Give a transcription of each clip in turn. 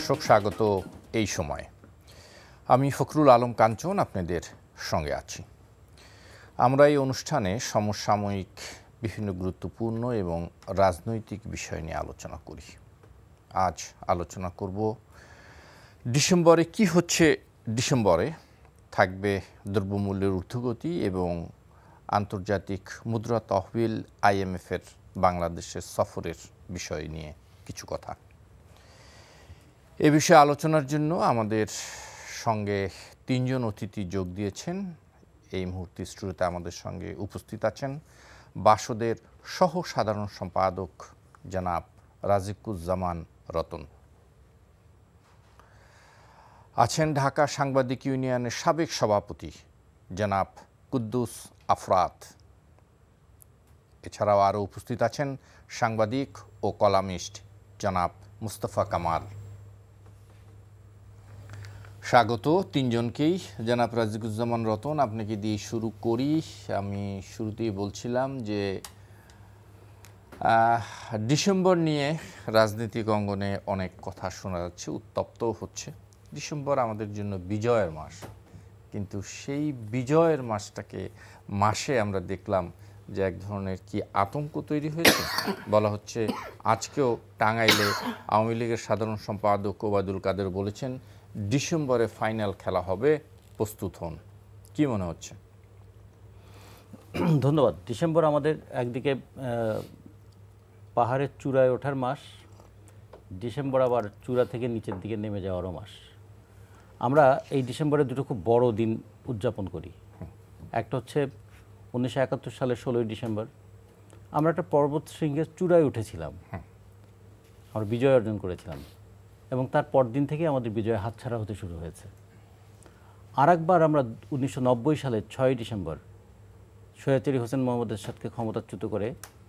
দর্শক, স্বাগত এই সময়। আমি ফখরুল আলম কাঞ্চন আপনাদের সঙ্গে আছি। আমরা এই অনুষ্ঠানে সমসাময়িক বিভিন্ন গুরুত্বপূর্ণ এবং রাজনৈতিক বিষয় নিয়ে আলোচনা করি। আজ আলোচনা করব ডিসেম্বরে কি হচ্ছে। ডিসেম্বরে থাকবে দ্রব্যমূল্যের ঊর্ধ্বগতি এবং আন্তর্জাতিক মুদ্রা তহবিল IMF-এর বাংলাদেশের সফরের বিষয় নিয়ে কিছু কথা। এ বিষয়ে আলোচনার জন্য আমাদের সঙ্গে তিনজন অতিথি যোগ দিয়েছেন। এই মুহূর্তে স্টুডিওতে আমাদের সঙ্গে উপস্থিত আছেন বাসদের সহ সাধারণ সম্পাদক জনাব রাজিকুজ্জামান রতন, আছেন ঢাকা সাংবাদিক ইউনিয়নের সাবেক সভাপতি জনাব কুদ্দুস আফরাত, এছাড়াও আরও উপস্থিত আছেন সাংবাদিক ও কলামিস্ট জনাব মুস্তফা কামাল। স্বাগত তিনজনকেই। জনাব রাজিকুজ্জামান রতন, আপনাকে দিয়ে শুরু করি। আমি শুরুতেই বলছিলাম যে ডিসেম্বর নিয়ে রাজনৈতিক অঙ্গনে অনেক কথা শোনা যাচ্ছে, উত্তপ্তও হচ্ছে। ডিসেম্বর আমাদের জন্য বিজয়ের মাস, কিন্তু সেই বিজয়ের মাসে আমরা দেখলাম যে এক ধরনের কি আতঙ্ক তৈরি হয়েছে। বলা হচ্ছে আজকেও টাঙ্গাইলে আওয়ামী লীগের সাধারণ সম্পাদক ওবায়দুল কাদের বলেছেন ডিসেম্বরে ফাইনাল খেলা হবে, প্রস্তুত হন। কি মনে হচ্ছে? ধন্যবাদ। ডিসেম্বর আমাদের একদিকে পাহাড়ের চূড়ায় ওঠার মাস, ডিসেম্বর আবার চূড়া থেকে নিচের দিকে নেমে যাওয়ারও মাস। আমরা এই ডিসেম্বরে দুটো খুব বড় দিন উদযাপন করি। একটা হচ্ছে 1971 সালের 16ই ডিসেম্বর আমরা একটা পর্বত শৃঙ্গের চূড়ায় উঠেছিলাম, আমরা বিজয় অর্জন করেছিলাম, এবং তার পরদিন থেকে আমাদের বিজয় হাতছাড়া হতে শুরু হয়েছে। আর একবার আমরা 1990 সালের 6ই ডিসেম্বর সৈয়দ হোসেন মোহাম্মদ এরশাদকে ক্ষমতাচ্যুত করে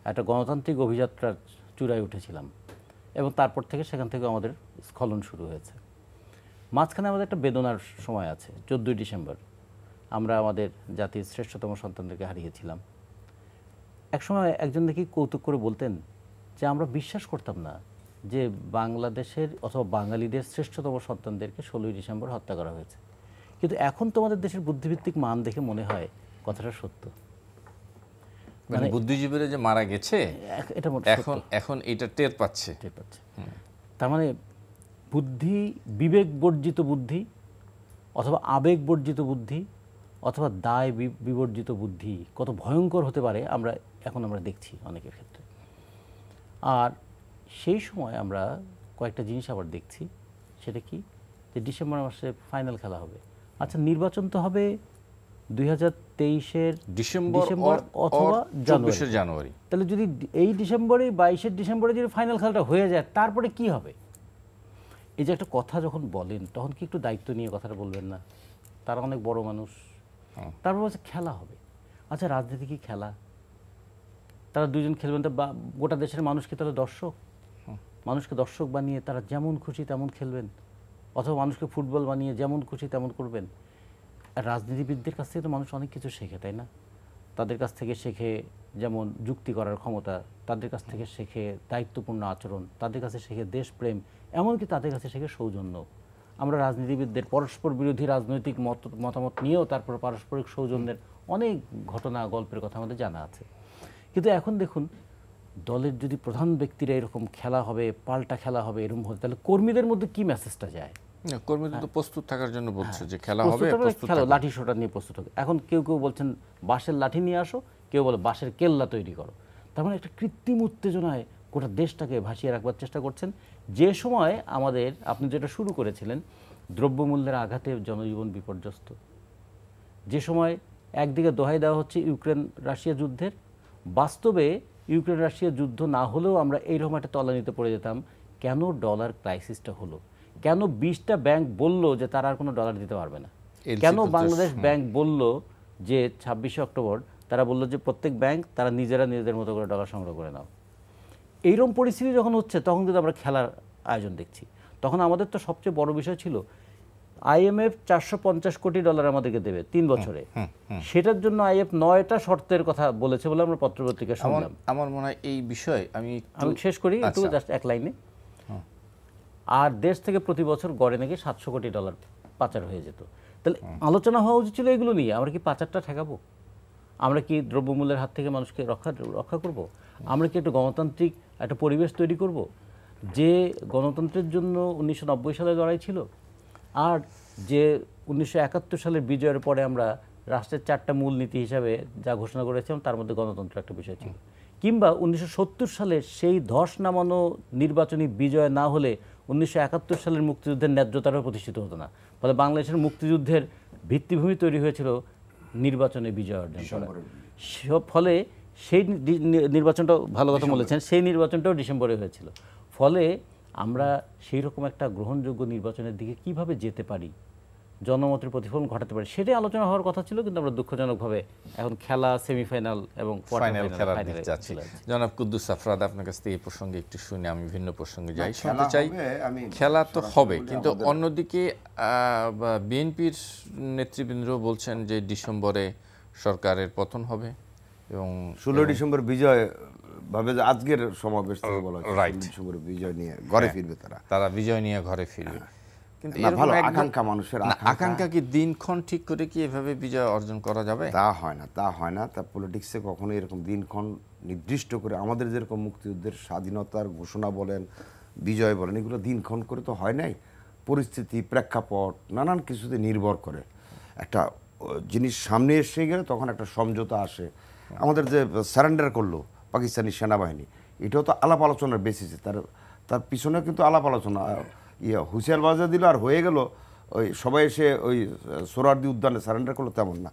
একটা গণতান্ত্রিক অভিযাত্রার চূড়ায় উঠেছিলাম, এবং তারপর থেকে সেখান থেকে আমাদের স্খলন শুরু হয়েছে। মাঝখানে আমাদের একটা বেদনার সময় আছে। 14ই ডিসেম্বর আমরা আমাদের জাতির শ্রেষ্ঠতম সন্তানদেরকে হারিয়েছিলাম। একসময় একজন দেখি কৌতুক করে বলতেন যে আমরা বিশ্বাস করতাম না যে বাংলাদেশের অথবা বাঙালিদের শ্রেষ্ঠতম সন্তানদেরকে 16ই ডিসেম্বর হত্যা করা হয়েছে, কিন্তু এখন তোমাদের দেশের বুদ্ধিভিত্তিক মান দেখে মনে হয় কথাটা সত্য। মানে বুদ্ধিজীবীরা যে মারা গেছে এটা এখন এটা টের পাচ্ছে। তার মানে বুদ্ধি, বিবেক বর্জিত বুদ্ধি অথবা আবেগ বর্জিত বুদ্ধি অথবা দায় বিবর্জিত বুদ্ধি কত ভয়ঙ্কর হতে পারে এখন আমরা দেখছি অনেকের ক্ষেত্রে। আর সেই সময় আমরা কয়েকটা জিনিস আবার দেখছি। সেটা কি? যে ডিসেম্বর মাসে ফাইনাল খেলা হবে। আচ্ছা, নির্বাচন তো হবে 2023-এর ডিসেম্বর অথবা জানুয়ারি। তাহলে যদি এই ডিসেম্বরে 22 ডিসেম্বরে যদি ফাইনাল খেলাটা হয়ে যায়, তারপরে কি হবে? এই যে একটা কথা যখন বলেন, তখন কি একটু দায়িত্ব নিয়ে কথাটা বলবেন না? তারা অনেক বড় মানুষ। তারপর বলছে খেলা হবে। আচ্ছা, রাজনীতি কি খেলা? তারা দুজন খেলবেন, বা গোটা দেশের মানুষ কি তাহলে দর্শক? মানুষকে দর্শক বানিয়ে তারা যেমন খুশি তেমন খেলবেন, অথবা মানুষকে ফুটবল বানিয়ে যেমন খুশি তেমন করবেন? আর রাজনীতিবিদদের কাছ থেকে তো মানুষ অনেক কিছু শেখে, তাই না? তাদের কাছ থেকে শেখে যেমন যুক্তি করার ক্ষমতা, তাদের কাছ থেকে শেখে দায়িত্বপূর্ণ আচরণ, তাদের কাছে শেখে দেশপ্রেম, এমনকি তাদের কাছে শেখে সৌজন্য। আমরা রাজনীতিবিদদের পরস্পর বিরোধী রাজনৈতিক মতামত নিয়েও তারপর পারস্পরিক সৌজন্যের অনেক ঘটনা, গল্পের কথা আমাদের জানা আছে। কিন্তু এখন দেখুন, দলের যদি প্রধান ব্যক্তিরা এরকম খেলা হবে, পাল্টা খেলা হবে, এরকম হতে, তাহলে কর্মীদের মধ্যে কি মেসেজটা যায়? কর্মীদের তো প্রস্তুত থাকার জন্য বলছে যে খেলা হবে, খেলা, লাঠি সোটা নিয়ে প্রস্তুত হবে। এখন কেউ কেউ বলছেন বাঁশের লাঠি নিয়ে আসো, কেউ বলে বাঁশের কেল্লা তৈরি করো। তার মানে একটা কৃত্রিম উত্তেজনায় গোটা দেশটাকে ভাসিয়ে রাখবার চেষ্টা করছেন। যে সময় আমাদের, আপনি যেটা শুরু করেছিলেন, দ্রব্যমূল্যের আঘাতে জনজীবন বিপর্যস্ত, যে সময় একদিকে দোহাই দেওয়া হচ্ছে ইউক্রেন রাশিয়া যুদ্ধের, বাস্তবে ইউক্রেন রাশিয়া যুদ্ধ না হলেও আমরা এইরকম একটা তলানিতে পড়ে যেতাম। কেন ডলার ক্রাইসিসটা হলো? কেন 20টা ব্যাংক বলল যে তারা আর কোনো ডলার দিতে পারবে না? কেন বাংলাদেশ ব্যাংক বলল যে 26শে অক্টোবর তারা বলল যে প্রত্যেক ব্যাংক তারা নিজেদের মতো করে ডলার সংগ্রহ করে নাও? এইরকম পরিস্থিতি যখন হচ্ছে, তখন কিন্তু আমরা খেলার আয়োজন দেখছি। তখন আমাদের তো সবচেয়ে বড় বিষয় ছিল IMF 450 কোটি ডলার আমাদেরকে দেবে 3 বছরে। সেটার জন্য IMF 9টা শর্তের কথা বলেছে বলে আমরা পত্রপত্রিকা শুনলাম। আমার মনে হয় এই বিষয় আমি শেষ করি একটু, জাস্ট এক লাইনে। আর দেশ থেকে প্রতি বছর গড়ে নাকি $700 কোটি পাচার হয়ে যেত। তাহলে আলোচনা হওয়া উচিত ছিল এগুলো নিয়ে, আমরা কি পাচারটা ঠেকাবো? আমরা কি দ্রব্যমূল্যের হাত থেকে মানুষকে রক্ষা করব? আমরা কি একটা গণতান্ত্রিক একটা পরিবেশ তৈরি করব যে গণতন্ত্রের জন্য 1990 সালে লড়াই ছিল, আর যে 1971 সালের বিজয়ের পরে আমরা রাষ্ট্রের 4টা মূলনীতি হিসাবে যা ঘোষণা করেছিলাম তার মধ্যে গণতন্ত্র একটা বিষয় ছিল, কিংবা 1970 সালের সেই ধস নামানো নির্বাচনী বিজয় না হলে 1971 সালের মুক্তিযুদ্ধের ন্যায্যতারও প্রতিষ্ঠিত হতো না। ফলে বাংলাদেশের মুক্তিযুদ্ধের ভিত্তিভূমি তৈরি হয়েছিল নির্বাচনে বিজয় অর্জন করা। ফলে সেই নির্বাচনটা ভালো কথা বলেছেন, সেই নির্বাচনটাও ডিসেম্বরে হয়েছিল। ফলে আমরা সেই রকম একটা গ্রহণযোগ্য নির্বাচনের দিকে কিভাবে যেতে পারি, জনমতের প্রতিফলন ঘটাতে পারি, সেটাই আলোচনা হওয়ার কথা ছিল। কিন্তু আমরা দুঃখজনকভাবে এখন খেলা সেমিফাইনাল এবং ফাইনাল খেলার দিকে যাচ্ছি। জনাব কুদ্দুস আফরাদ, আপনার কাছ থেকে এই প্রসঙ্গে একটু শুনে আমি ভিন্ন প্রসঙ্গে যাই। শুনতে চাই, খেলা তো হবে, কিন্তু অন্যদিকে বিএনপির নেতৃবৃন্দ বলছেন যে ডিসেম্বরে সরকারের পতন হবে এবং 16 ডিসেম্বর বিজয় ভাবে আজকের সমাবেশ থেকে বলা হয় ডিসেম্বর বিজয় নিয়ে ঘরে ফিরবে, তারা বিজয় নিয়ে ঘরে ফিরবে। কিন্তু ভালো আকাঙ্ক্ষা, মানুষের আকাঙ্ক্ষা কি দিনক্ষণ ঠিক করে কি এভাবে বিজয় অর্জন করা যাবে? তা হয় না, তা হয় না। তা পলিটিক্সে কখনো এরকম দিনক্ষণ নির্দিষ্ট করে, আমাদের যেরকম মুক্তিযুদ্ধের স্বাধীনতার ঘোষণা বলেন, বিজয় বলেন, এগুলো দিনক্ষণ করে তো হয় নাই। পরিস্থিতি, প্রেক্ষাপট, নানান কিছুতে নির্ভর করে। একটা জিনিস সামনে এসে গেলে তখন একটা সমঝোতা আসে। আমাদের যে সারেন্ডার করলো পাকিস্তানি সেনাবাহিনী, এটাও তো আলাপ আলোচনার বেসিসে, তার পিছনে কিন্তু আলাপ আলোচনা, হুঁশিয়ার বাজা দিল আর হয়ে গেল, ওই সবাই এসে ওই সোহরাওয়ার্দী উদ্যানে সারেন্ডার করলো, তেমন না।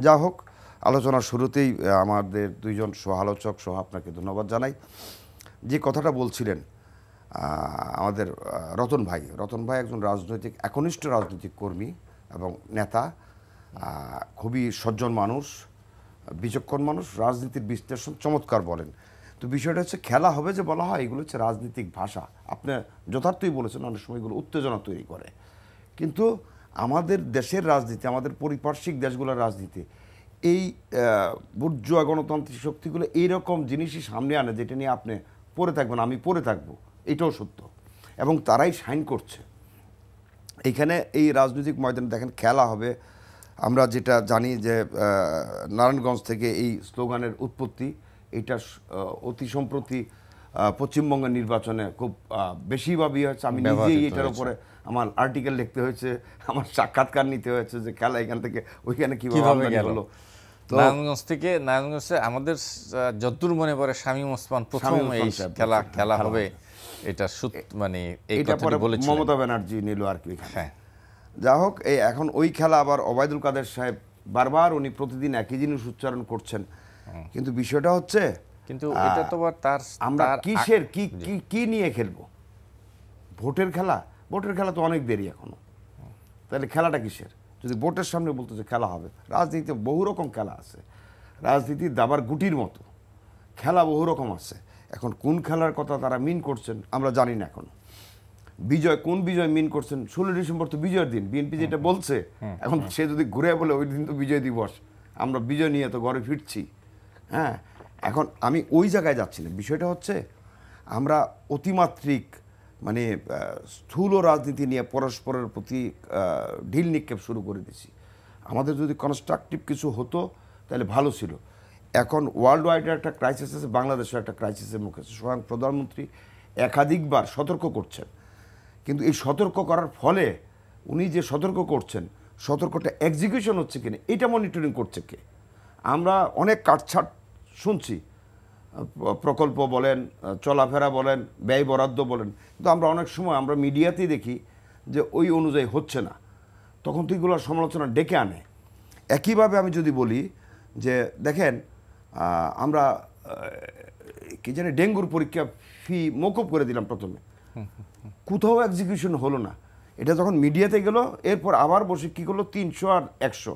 যা হোক, আলোচনার শুরুতেই আমাদের দুইজন সহ-আলোচক সহ আপনাকে ধন্যবাদ জানাই। যে কথাটা বলছিলেন আমাদের রতন ভাই একজন রাজনৈতিক, একনিষ্ঠ রাজনৈতিক কর্মী এবং নেতা, খুবই সজ্জন মানুষ, বিচক্ষণ মানুষ, রাজনীতির বিশ্লেষণ চমৎকার বলেন। তো বিষয়টা হচ্ছে, খেলা হবে যে বলা হয়, এগুলো হচ্ছে রাজনীতিক ভাষা। আপনি যথার্থই বলেছেন, অনেক সময় এগুলো উত্তেজনা তৈরি করে। কিন্তু আমাদের দেশের রাজনীতি, আমাদের পরিপার্শ্বিক দেশগুলোর রাজনীতি, এই বুর্জোয়া গণতান্ত্রিক শক্তিগুলো এইরকম জিনিসই সামনে আনে যেটা নিয়ে আপনি পড়ে থাকবেন, আমি পড়ে থাকবো, এটাও সত্য, এবং তারাই সাইন করছে। এইখানে এই রাজনৈতিক ময়দানে দেখেন খেলা হবে। আমরা যেটা জানি যে নারায়ণগঞ্জ থেকে এই স্লোগানের উৎপত্তি, এটা অতি সম্প্রতি পশ্চিমবঙ্গের নির্বাচনে খুব বেশিভাবে হয়েছে। আমি নিজেই এটার উপরে আমার আর্টিকেল লিখতে হয়েছে, আমার সাক্ষাৎকার নিতে হয়েছে যে খেলা এখান থেকে ওইখানে কিভাবে হলো। নারায়ণগঞ্জে আমাদের যদ্দূর মনে পড়ে শামীম ওসমান প্রথম এই খেলা হবে, এটা মানে এই কথাটা বলেছিলেন মমতা ব্যানার্জি নিল আর কি। হ্যাঁ, যা হোক, এই এখন ওই খেলা আবার ওবায়দুল কাদের সাহেব বারবার, উনি প্রতিদিন একই জিনিস উচ্চারণ করছেন। কিন্তু বিষয়টা হচ্ছে, কিন্তু এটা তো তার আমরা কিসের কি নিয়ে খেলবো? ভোটের খেলা? ভোটের খেলা তো অনেক দেরি এখনো। তাহলে খেলাটা কিসের? যদি ভোটের সামনে বলতে যে খেলা হবে, রাজনীতিতে বহু রকম খেলা আছে, রাজনীতির দাবার গুটির মতো খেলা বহু রকম আছে। এখন কোন খেলার কথা তারা মিন করছেন আমরা জানি না এখনো। বিজয়, কোন বিজয় মিন করছেন? 16 ডিসেম্বর তো বিজয়ের দিন, বিএনপি যেটা বলছে, এখন সে যদি ঘুরে বলে ওই দিন তো বিজয় দিবস, আমরা বিজয় নিয়ে তো ঘরে ফিরছি। হ্যাঁ, এখন আমি ওই জায়গায় যাচ্ছি না। বিষয়টা হচ্ছে, আমরা অতিমাত্রিক মানে স্থূল রাজনীতি নিয়ে পরস্পরের প্রতি ঢিল নিক্ষেপ শুরু করে দিছি। আমাদের যদি কনস্ট্রাকটিভ কিছু হতো তাহলে ভালো ছিল। এখন ওয়ার্ল্ড ওয়াইডে একটা ক্রাইসিস আছে, বাংলাদেশের একটা ক্রাইসিসের মুখে আছে। স্বয়ং প্রধানমন্ত্রী একাধিকবার সতর্ক করছেন, কিন্তু এই সতর্ক করার ফলে উনি যে সতর্ক করছেন, সতর্কটা এক্সিকিউশন হচ্ছে কিনা এটা মনিটরিং করছে কে? আমরা অনেক কাটছাট শুনছি, প্রকল্প বলেন, চলাফেরা বলেন, ব্যয় বরাদ্দ বলেন, কিন্তু আমরা অনেক সময় আমরা মিডিয়াতেই দেখি যে ওই অনুযায়ী হচ্ছে না, তখন তো এগুলোর সমালোচনা ডেকে আনে। একইভাবে আমি যদি বলি যে দেখেন, আমরা কি জানি ডেঙ্গুর পরীক্ষা ফি মওকুফ করে দিলাম প্রথমে, কোথাও এক্সিকিউশন হলো না। এটা যখন মিডিয়াতে গেল, এরপর আবার বসে কি করলো, 300 আর 100,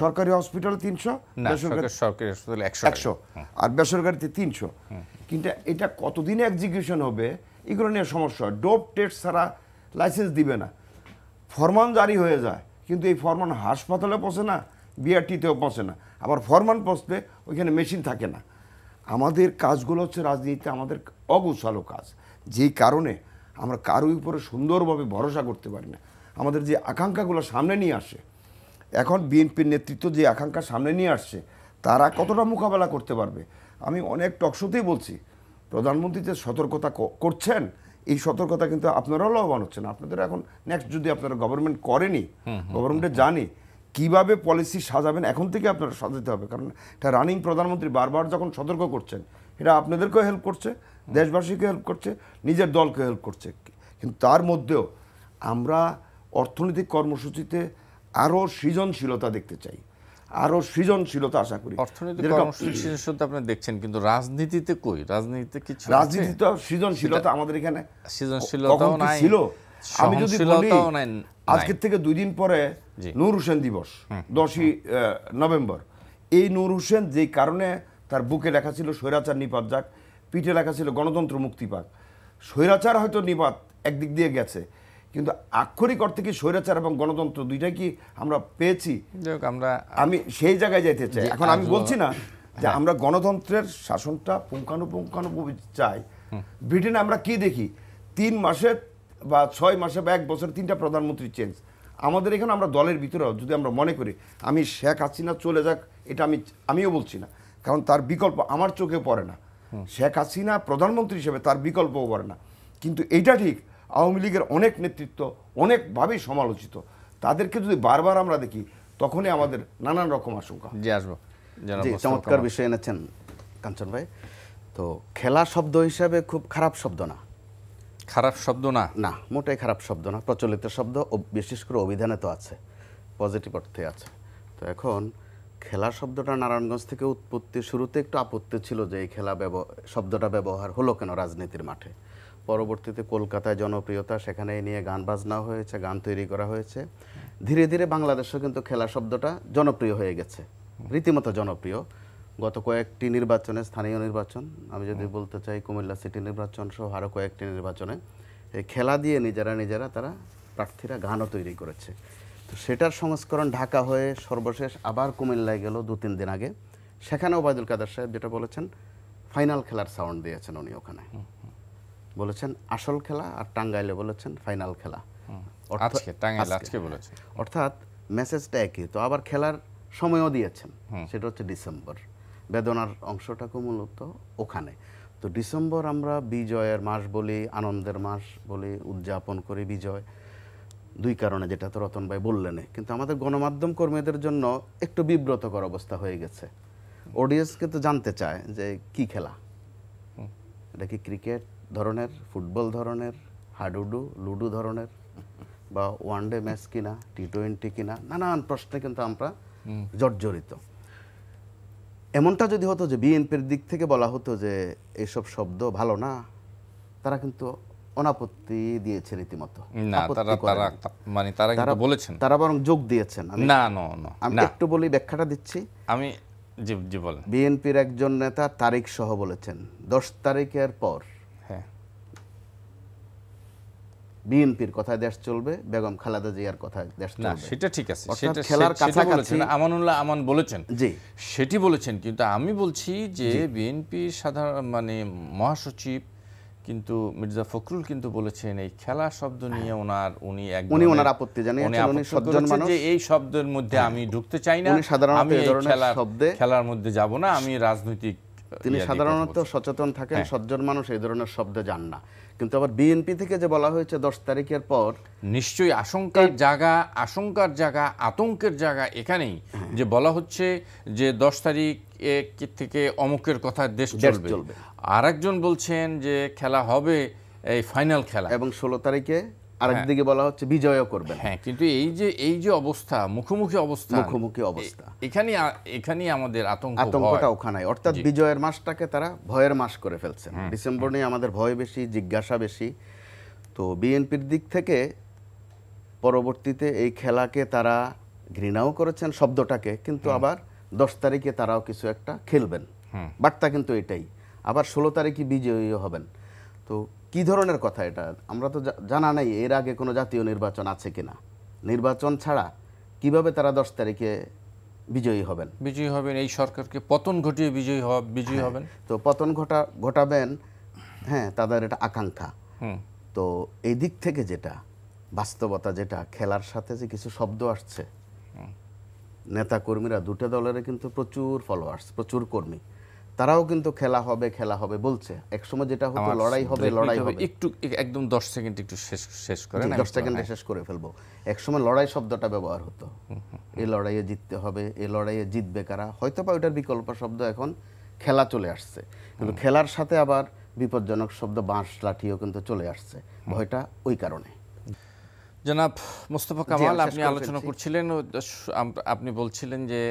সরকারি হসপিটালে 300, সরকারি 100, আর বেসরকারিতে 300। কিন্তু এটা কতদিনে এক্সিকিউশন হবে, এগুলো নিয়ে সমস্যা হয়। ডোপ টেস্ট ছাড়া লাইসেন্স দিবে না, ফরমান জারি হয়ে যায়, কিন্তু এই ফরমান হাসপাতালে পৌঁছে না, বিআরটিতেও পৌঁছে না। আবার ফরমান পৌঁছলে ওইখানে মেশিন থাকে না। আমাদের কাজগুলো হচ্ছে রাজনীতিতে আমাদের অগোছালো কাজ, যেই কারণে আমরা কারোর উপরে সুন্দরভাবে ভরসা করতে পারি না। আমাদের যে আকাঙ্ক্ষাগুলো সামনে নিয়ে আসে, এখন বিএনপির নেতৃত্ব যে আকাঙ্ক্ষা সামনে নিয়ে আসছে, তারা কতটা মোকাবেলা করতে পারবে। আমি অনেক টকশোতেই বলছি, প্রধানমন্ত্রী যে সতর্কতা করছেন, এই সতর্কতা কিন্তু আপনারাও লাভবান হচ্ছেন। আপনাদের এখন নেক্সট যদি আপনারা গভর্নমেন্ট করেনি, গভর্নমেন্টে জানি কিভাবে পলিসি সাজাবেন, এখন থেকে আপনারা সাজাতে হবে। কারণ এটা রানিং প্রধানমন্ত্রী বারবার যখন সতর্ক করছেন, এটা আপনাদেরকেও হেল্প করছে, দেশবাসীকে হেল্প করছে, নিজের দলকে হেল্প করছে। কিন্তু তার মধ্যেও আমরা অর্থনৈতিক কর্মসূচিতে আরও সৃজনশীলতা দেখতে চাই, আরও সৃজনশীলতা আশা করি। অর্থনৈতিক কর্মসূচি আপনি দেখছেন, কিন্তু রাজনীতিতে কই? রাজনীতিতে কিছু রাজনীতিতে সৃজনশীলতা আমাদের এখানে সৃজনশীলতাও নাই, ছিল। আমি যদি বলি, নাই। আজকের থেকে 2 দিন পরে নূর হোসেন দিবস, 10ই নভেম্বর। এই নূর হোসেন যেই কারণে তার বুকে লেখা ছিল স্বৈরাচার নিপাত যাক, পিঠে লেখা ছিল গণতন্ত্র মুক্তি পাক। স্বৈরাচার হয়তো নিপাত একদিক দিয়ে গেছে, কিন্তু আক্ষরিক অর্থে কি স্বৈরাচার এবং গণতন্ত্র দুইটাই কি আমরা পেয়েছি? আমি সেই জায়গায় যাইতে চাই। এখন আমি বলছি না যে আমরা গণতন্ত্রের শাসনটা পুঙ্খানুপুঙ্খানুভাবে চাই। ব্রিটেনে আমরা কি দেখি, 3 মাসে বা 6 মাসে বা 1 বছরে 3টা প্রধানমন্ত্রী চেঞ্জ। আমাদের এখানে আমরা দলের ভিতরেও যদি আমরা মনে করি আমি শেখ হাসিনা চলে যাক, এটা আমিও বলছি না, কারণ তার বিকল্প আমার চোখে পড়ে না। শেখ হাসিনা প্রধানমন্ত্রী হিসেবে তার বিকল্পও পড়ে না। কিন্তু এইটা ঠিক, আওয়ামী লীগের অনেক নেতৃত্ব অনেকভাবেই সমালোচিত, তাদেরকে যদি বারবার আমরা দেখি, তখনই আমাদের নানান রকম আশঙ্কা। চমৎকার বিষয় এনেছেন কাঞ্চন ভাই। তো খেলা শব্দ হিসাবে খুব খারাপ শব্দ না, খারাপ শব্দ না, না মোটেই খারাপ শব্দ না, প্রচলিত শব্দ, বিশেষ করে অভিধানে তো আছে, পজিটিভ অর্থে আছে। তো এখন খেলা শব্দটা নারায়ণগঞ্জ থেকে উৎপত্তি, শুরুতে একটু আপত্তি ছিল যে এই খেলা শব্দটা ব্যবহার হলো কেন রাজনীতির মাঠে। পরবর্তীতে কলকাতায় জনপ্রিয়তা, সেখানে নিয়ে গান বাজনা হয়েছে, গান তৈরি করা হয়েছে। ধীরে ধীরে বাংলাদেশেও কিন্তু খেলা শব্দটা জনপ্রিয় হয়ে গেছে, রীতিমতো জনপ্রিয়। গত কয়েকটি নির্বাচনে, স্থানীয় নির্বাচন, আমি যদি বলতে চাই কুমিল্লা সিটি নির্বাচন সহ আরও কয়েকটি নির্বাচনে এই খেলা দিয়ে নিজেরা তারা প্রার্থীরা গানও তৈরি করেছে। তো সেটার সংস্করণ ঢাকা হয়ে সর্বশেষ আবার কুমিল্লায় গেল 2-3 দিন আগে। সেখানে ওবায়দুল কাদের সাহেব যেটা বলেছেন, ফাইনাল খেলার সাউন্ড দিয়েছেন উনি, ওখানে বলেছেন আসল খেলা, আর টাঙ্গাইলে বলেছেন ফাইনাল খেলা। অর্থাৎ মেসেজটা একই। তো আবার খেলার সময়ও দিয়েছেন, সেটা হচ্ছে ডিসেম্বর। বেদনার অংশটাকে মূলত ওখানে। তো ডিসেম্বর আমরা বিজয়ের মাস বলি, আনন্দের মাস বলি, উদযাপন করি বিজয়, 2 কারণে, যেটা তো রতন ভাই বললেন। কিন্তু আমাদের গণমাধ্যম কর্মীদের জন্য একটু বিব্রতকর অবস্থা হয়ে গেছে। অডিয়েন্স কিন্তু জানতে চায় যে কি খেলা, এটা কি ক্রিকেট ধরনের, ফুটবল ধরনের, হাডুডু লুডু ধরনের, বা ওয়ানডে ম্যাচ কিনা, T20 কিনা, নানান প্রশ্নে কিন্তু আমরা জর্জরিত। এমনটা যদি হতো যে বিএনপির দিক থেকে বলা হতো যে এইসব শব্দ ভালো না, তারা কিন্তু অনাপত্তি দিয়েছে রীতিমতো, তারা বরং যোগ দিয়েছেন। আমি একটু বলি, ব্যাখ্যাটা দিচ্ছি আমি। বিএনপির একজন নেতা তারিখ সহ বলেছেন 10 তারিখের পর বিএনপির কথায় দেশ চলবে, বেগম খালেদা জিয়ার কথায় দেশ চলবে। সেটা ঠিক আছে, সেটা খেলার কাছাকাছি আমানুল্লাহ আমান বলেছেন, জি সেটি বলেছেন। কিন্তু আমি বলছি যে বিএনপি সাধারণ মহাসচিব কিন্তু মির্জা ফখরুল কিন্তু বলেছেন এই খেলা শব্দ নিয়ে উনি ওনার আপত্তি জানিয়েছেন। উনি সজ্জন মানুষ, যে এই শব্দের মধ্যে আমি ঢুকতে চাই না, আমি এই খেলার মধ্যে যাব না, আমি রাজনৈতিক। তিনি সাধারণত সচেতন থাকেন, সজ্জন মানুষ, এই ধরনের শব্দে যান না। কিন্তু আবার বিএনপি থেকে যে বলা হয়েছে 10 তারিখের পর, নিশ্চয়ই আশঙ্কার জায়গা, আতঙ্কের জায়গা এখানেই, যে বলা হচ্ছে যে 10 তারিখ থেকে অমুকের কথা দেশ চলবে। আর একজন বলছেন যে খেলা হবে এই ফাইনাল খেলা, এবং 16 তারিখে আরেকদিকে বলা হচ্ছে বিজয়ও করবেন। হ্যাঁ, কিন্তু এই যে অবস্থা, মুখোমুখি অবস্থা, এখানেই আমাদের আতঙ্কটা ওখানে। অর্থাৎ বিজয়ের মাসটাকে তারা ভয়ের মাস করে ফেলছেন। ডিসেম্বর নিয়ে আমাদের ভয় বেশি, জিজ্ঞাসা বেশি। তো বিএনপির দিক থেকে পরবর্তীতে এই খেলাকে তারা ঘৃণাও করেছেন, শব্দটাকে, কিন্তু আবার 10 তারিখে তারাও কিছু একটা খেলবেন, বার্তা কিন্তু এটাই। আবার 16 তারিখে বিজয়ীও হবেন। তো কি ধরনের কথা এটা? আমরা তো জানা নাই এর আগে কোনো জাতীয় নির্বাচন আছে কিনা। নির্বাচন ছাড়া কিভাবে তারা 10 তারিখে বিজয়ী হবেন? এই সরকারকে পতন ঘটিয়ে বিজয়ী হবেন। তো পতন ঘটাবেন, হ্যাঁ, তাদের এটা আকাঙ্ক্ষা। তো এই দিক থেকে যেটা বাস্তবতা, যেটা খেলার সাথে যে কিছু শব্দ আসছে, নেতা কর্মীরা দুটো দলের কিন্তু প্রচুর ফলোয়ার্স, প্রচুর কর্মী, তারাও কিন্তু খেলা হবে বলছে। একসময় যেটা হতো লড়াই হবে। একটু একদম 10 সেকেন্ড একটু শেষ করেন, 10 সেকেন্ডে শেষ করে ফেলবো। একসময় লড়াই শব্দটা ব্যবহার হতো, এই লড়াইয়ে জিততে হবে, এই লড়াইয়ে জিতবে কারা, হয়তো বা ওইটার বিকল্প শব্দ এখন খেলা চলে আসছে। কিন্তু খেলার সাথে আবার বিপজ্জনক শব্দ বাঁশ লাঠিও কিন্তু চলে আসছে, ভয়টা ওই কারণে। জনাব মোস্তফা কামাল, আপনি আলোচনা করছিলেন, আপনি বলছিলেন যে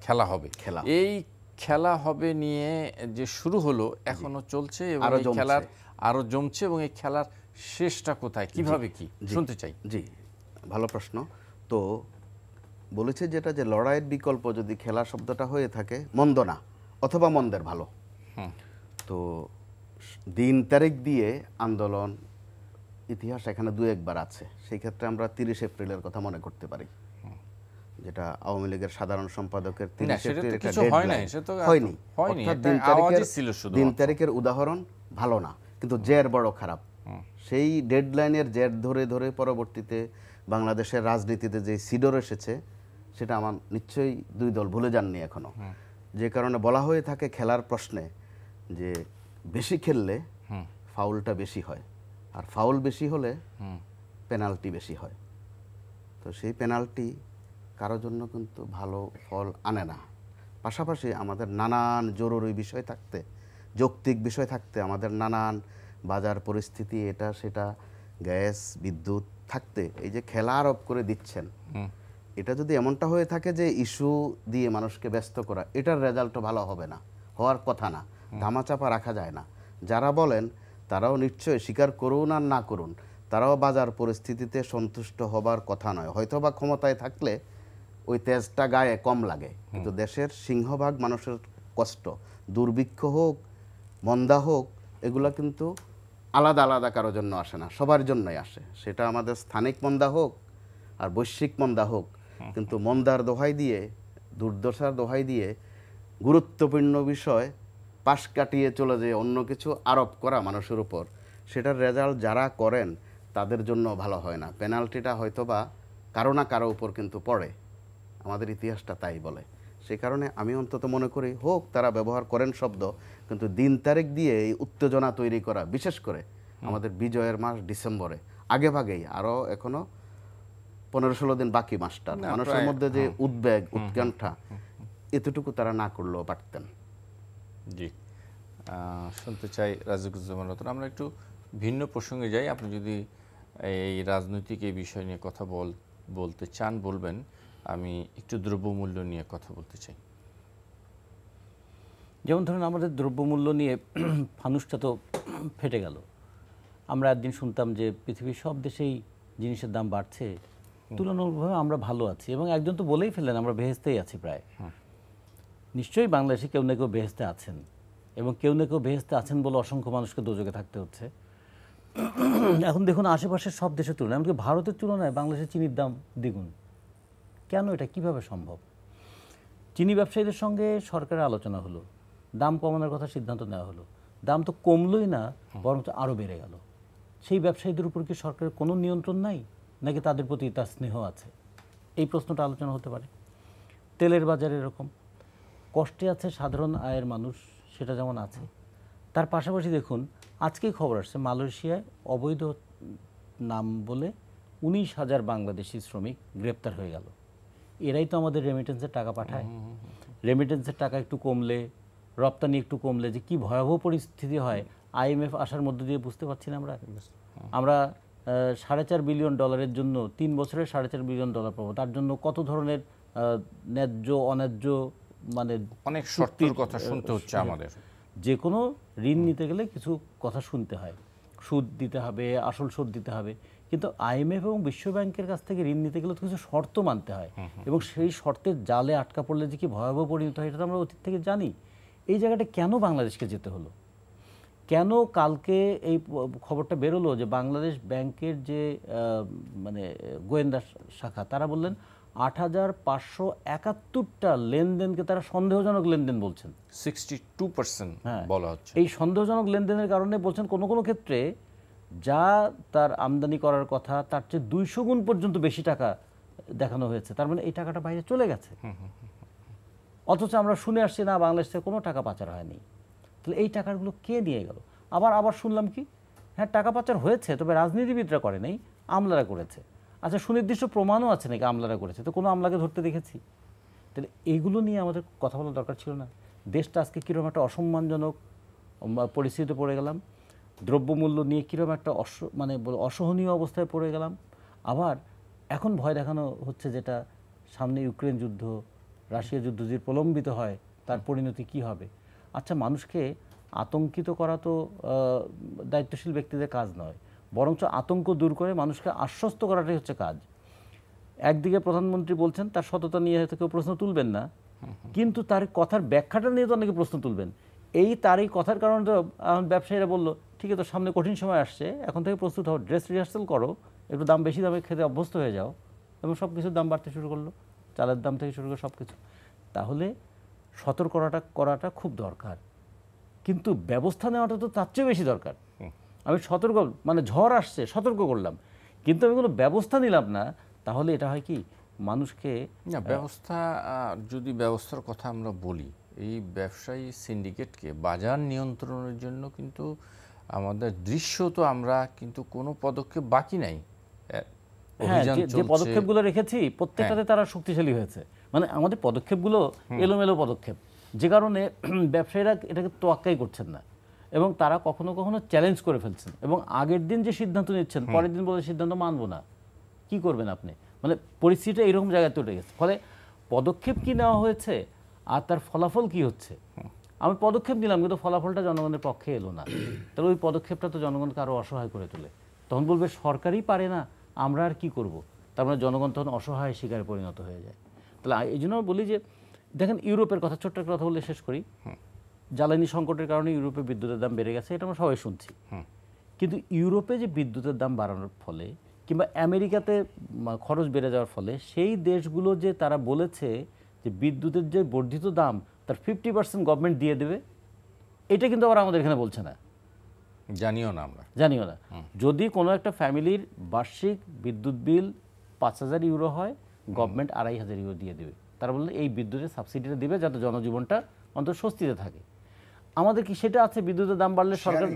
খেলা হবে, এই খেলা হবে নিয়ে যে শুরু হলো এখনো চলছে এবং এই খেলার আরো জমছে, এবং এই খেলার শেষটা কোথায়, কিভাবে, কি শুনতে চাই। জি, ভালো প্রশ্ন। তো বলেছে যেটা, যে লড়াইয়ের বিকল্প যদি খেলা শব্দটা হয়ে থাকে মন্দ না, অথবা মন্দের ভালো। তো দিন তারিখ দিয়ে আন্দোলন ইতিহাস এখানে 2-1 আছে। সেই ক্ষেত্রে আমরা 30 এপ্রিলের কথা মনে করতে পারি, যেটা আওয়ামী লীগের সাধারণ সম্পাদকের 30 এপ্রিল হয়নি। অর্থাৎ দিন তারিখের উদাহরণ ভালো না, কিন্তু জের বড় খারাপ। সেই ডেডলাইনের জের ধরে ধরে পরবর্তীতে বাংলাদেশের রাজনীতিতে যে সিডর এসেছে, সেটা আমার নিশ্চয়ই দুই দল ভুলে যাননি এখনো। যে কারণে বলা হয়ে থাকে খেলার প্রশ্নে যে বেশি খেললে ফাউলটা বেশি হয়, আর ফাউল বেশি হলে পেনাল্টি বেশি হয়। তো সেই পেনাল্টি কারোর জন্য কিন্তু ভালো ফল আনে না। পাশাপাশি আমাদের নানান জরুরি বিষয় থাকতে, যৌক্তিক বিষয় থাকতে, আমাদের নানান বাজার পরিস্থিতি, এটা সেটা, গ্যাস বিদ্যুৎ থাকতে এই যে খেলা আরোপ করে দিচ্ছেন, এটা যদি এমনটা হয়ে থাকে যে ইস্যু দিয়ে মানুষকে ব্যস্ত করা, এটার রেজাল্টও ভালো হবে না, হওয়ার কথা না, ধামাচাপা রাখা যায় না। যারা বলেন তারাও নিশ্চয়ই স্বীকার করুন আর না করুন, তারাও বাজার পরিস্থিতিতে সন্তুষ্ট হবার কথা নয়। হয়তো বা ক্ষমতায় থাকলে ওই তেজটা গায়ে কম লাগে, কিন্তু দেশের সিংহভাগ মানুষের কষ্ট, দুর্ভিক্ষ হোক, মন্দা হোক, এগুলা কিন্তু আলাদা আলাদা কারোর জন্য আসে না, সবার জন্যই আসে। সেটা আমাদের স্থানিক মন্দা হোক আর বৈশ্বিক মন্দা হোক, কিন্তু মন্দার দোহাই দিয়ে, দুর্দশার দোহাই দিয়ে গুরুত্বপূর্ণ বিষয় পাশ কাটিয়ে চলে যায় অন্য কিছু আরোপ করা মানুষের উপর, সেটার রেজাল্ট যারা করেন তাদের জন্য ভালো হয় না। পেনাল্টিটা হয়তো বা কারো না কারো উপর কিন্তু পড়ে, আমাদের ইতিহাসটা তাই বলে। সেই কারণে আমি অন্তত মনে করি, হোক তারা ব্যবহার করেন শব্দ, কিন্তু দিন তারিখ দিয়ে এই উত্তেজনা তৈরি করা, বিশেষ করে আমাদের বিজয়ের মাস ডিসেম্বরে আগে ভাগেই, আরও এখনো 15-16 দিন বাকি মাসটা, মানুষের মধ্যে যে উদ্বেগ, উৎকণ্ঠা, এতটুকু তারা না করলেও পারতেন। জি, শুনতে চাই রাজিকুজ্জামান রতন। আমরা একটু ভিন্ন প্রসঙ্গে যাই। আপনি যদি এই রাজনৈতিক এই বিষয় নিয়ে কথা বলতে চান বলবেন। আমি একটু দ্রব্যমূল্য নিয়ে কথা বলতে চাই। যেমন ধরুন, আমাদের দ্রব্যমূল্য নিয়ে ফানুসটা তো ফেটে গেল। আমরা একদিন শুনতাম যে পৃথিবীর সব দেশেই জিনিসের দাম বাড়ছে, তুলনামূলকভাবে আমরা ভালো আছি, এবং একজন তো বলেই ফেললেন আমরা বেহেশতেই আছি প্রায়। নিশ্চয়ই বাংলাদেশে কেউ না কেউ বেহেশতে আছেন, এবং কেউ না কেউ বেহেশতে আছেন বলে অসংখ্য মানুষকে দোজখে থাকতে হচ্ছে। এখন দেখুন, আশেপাশের সব দেশের তুলনায়, এমনকি ভারতের তুলনায় বাংলাদেশের চিনির দাম দ্বিগুণ। কেন? এটা কিভাবে সম্ভব? চিনি ব্যবসায়ীদের সঙ্গে সরকারের আলোচনা হলো, দাম কমানোর কথা সিদ্ধান্ত নেওয়া হলো, দাম তো কমলই না, বরঞ্চ আরও বেড়ে গেল। সেই ব্যবসায়ীদের উপর কি সরকারের কোনো নিয়ন্ত্রণ নাই, নাকি তাদের প্রতি তার স্নেহ আছে? এই প্রশ্নটা আলোচনা হতে পারে। তেলের বাজারে এরকম কষ্টে আছে সাধারণ আয়ের মানুষ, সেটা যেমন আছে, তার পাশাপাশি দেখুন আজকেই খবর আসছে মালয়েশিয়ায় অবৈধ নাম বলে 19,000 বাংলাদেশি শ্রমিক গ্রেপ্তার হয়ে গেল। এরাই তো আমাদের রেমিটেন্সের টাকা পাঠায়। রেমিটেন্সের টাকা একটু কমলে, রপ্তানি একটু কমলে যে কি ভয়াবহ পরিস্থিতি হয়, IMF আসার মধ্য দিয়ে বুঝতে পারছি না। আমরা $4.5 বিলিয়ন জন্য 3 বছরে $4.5 বিলিয়ন পাবো। তার জন্য কত ধরনের ন্যায্য অন্যায্য, মানে অনেক শর্তের কথা শুনতে হচ্ছে আমাদের। যে কোনো ঋণ নিতে গেলে কিছু কথা শুনতে হয়, সুদ দিতে হবে, আসল সুদ দিতে হবে। কিন্তু IMF এবং বিশ্ব ব্যাংকের কাছ থেকে ঋণ নিতে গেলে তো কিছু শর্ত মানতে হয়, এবং সেই শর্তের জালে আটকা পড়লে যে কি ভয়াবহ পরিণত হয়, এটা তো আমরা অতীত থেকে জানি। এই জায়গাটা কেন বাংলাদেশকে যেতে হলো? কেন কালকে এই খবরটা বেরোলো যে বাংলাদেশ ব্যাংকের যে মানে গোয়েন্দা শাখা, তারা বললেন 8,571টা লেনদেনকে তারা সন্দেহজনক লেনদেন বলছেন। 62% বলা হচ্ছে। এই সন্দেহজনক লেনদেনের কারণে বলছেন কোনো কোনো ক্ষেত্রে যা তার আমদানি করার কথা তার চেয়ে 200 গুণ পর্যন্ত বেশি টাকা দেখানো হয়েছে। তার মানে এই টাকাটা বাইরে চলে গেছে, অথচ আমরা শুনে আসছি না বাংলাদেশে কোনো টাকা পাচার হয়নি। তাহলে এই টাকাগুলো কে নিয়ে গেল? আবার শুনলাম কি, হ্যাঁ টাকা পাচার হয়েছে, তবে রাজনীতিবিদরা করে নাই, আমলারা করেছে। আচ্ছা, সুনির্দিষ্ট প্রমাণও আছে নাকি আমলারা করেছে? তো কোনো আমলাকে ধরতে দেখেছি? তাহলে এইগুলো নিয়ে আমাদের কথা বলার দরকার ছিল না? দেশটা আজকে কীরকম একটা অসম্মানজনক পরিস্থিতিতে পড়ে গেলাম, দ্রব্যমূল্য নিয়ে কীরকম একটা অসহনীয় অবস্থায় পড়ে গেলাম। আবার এখন ভয় দেখানো হচ্ছে যেটা সামনে ইউক্রেন যুদ্ধ, রাশিয়া যুদ্ধ যদি প্রলম্বিত হয় তার পরিণতি কি হবে। আচ্ছা, মানুষকে আতঙ্কিত করা তো দায়িত্বশীল ব্যক্তিদের কাজ নয়, বরঞ্চ আতঙ্ক দূর করে মানুষকে আশ্বস্ত করাটাই হচ্ছে কাজ। একদিকে প্রধানমন্ত্রী বলছেন তার সততা নিয়ে হয়তো কেউ প্রশ্ন তুলবেন না, কিন্তু তার কথার ব্যাখ্যাটা নিয়ে তো অনেকে প্রশ্ন তুলবেন। তার এই কথার কারণে তো ব্যবসায়ীরা বললো ঠিক আছে, তো সামনে কঠিন সময় আসছে, এখন থেকে প্রস্তুত হও, ড্রেস রিহার্সাল করো, একটু দাম বেশি দামে খেতে অভ্যস্ত হয়ে যাও, এবং সব কিছুর দাম বাড়তে শুরু করলো, চালের দাম থেকে শুরু করে সব কিছু। তাহলে সতর্ক করাটা খুব দরকার, কিন্তু ব্যবস্থা নেওয়াটা তো তার চেয়ে বেশি দরকার। আমি সতর্ক, ঝড় আসছে সতর্ক করলাম, কিন্তু আমি কোনো ব্যবস্থা নিলাম না, তাহলে এটা হয় কি মানুষকে ব্যবস্থা, যদি ব্যবস্থার কথা আমরা বলি, এই ব্যবসায়ী সিন্ডিকেটকে বাজার নিয়ন্ত্রণের জন্য কিন্তু আমাদের দৃশ্য তো আমরা কিন্তু কোনো পদক্ষেপ বাকি নাই। যে পদক্ষেপগুলো রেখেছি প্রত্যেকটাতে তারা শক্তিশালী হয়েছে। আমাদের পদক্ষেপগুলো এলোমেলো পদক্ষেপ, যে কারণে ব্যবসায়ীরা এটাকে তোয়াক্কাই করছেন না, এবং তারা কখনো কখনো চ্যালেঞ্জ করে ফেলছেন, এবং আগের দিন যে সিদ্ধান্ত নিচ্ছেন পরের দিন বলে সিদ্ধান্ত মানবো না। কি করবেন আপনি? পরিস্থিতিটা এইরকম জায়গায় চলে গেছে। ফলে পদক্ষেপ কি নেওয়া হয়েছে আর তার ফলাফল কি হচ্ছে? আমি পদক্ষেপ নিলাম কিন্তু ফলাফলটা জনগণের পক্ষে এলো না, তাহলে ওই পদক্ষেপটা তো জনগণকে আরও অসহায় করে তোলে। তখন বলবে সরকারই পারে না, আমরা আর কি করব? তার মানে জনগণ তখন অসহায় শিকারে পরিণত হয়ে যায়। তাহলে এই জন্য বলি যে দেখেন, ইউরোপের কথা, ছোট্ট একটা কথা বলে শেষ করি। জ্বালানি সংকটের কারণে ইউরোপে বিদ্যুতের দাম বেড়ে গেছে, এটা আমরা সবাই শুনছি। কিন্তু ইউরোপে যে বিদ্যুতের দাম বাড়ানোর ফলে কিংবা আমেরিকাতে খরচ বেড়ে যাওয়ার ফলে সেই দেশগুলো যে তারা বলেছে যে বিদ্যুতের যে বর্ধিত দাম তার 50% গভর্নমেন্ট দিয়ে দেবে, এটা কিন্তু আবার আমাদের এখানে বলছে না, জানিও না। যদি কোনো একটা ফ্যামিলির বার্ষিক বিদ্যুৎ বিল 5,000 ইউরো হয়, গভর্নমেন্ট 2,500 ইউরো দিয়ে দেবে। তারা বললে এই বিদ্যুতের সাবসিডিটা দিবে যাতে জনজীবনটা অন্তত স্বস্তিতে থাকে। আমাদের কি সেটা আছে? বিদ্যুতের দাম বাড়লে সরকার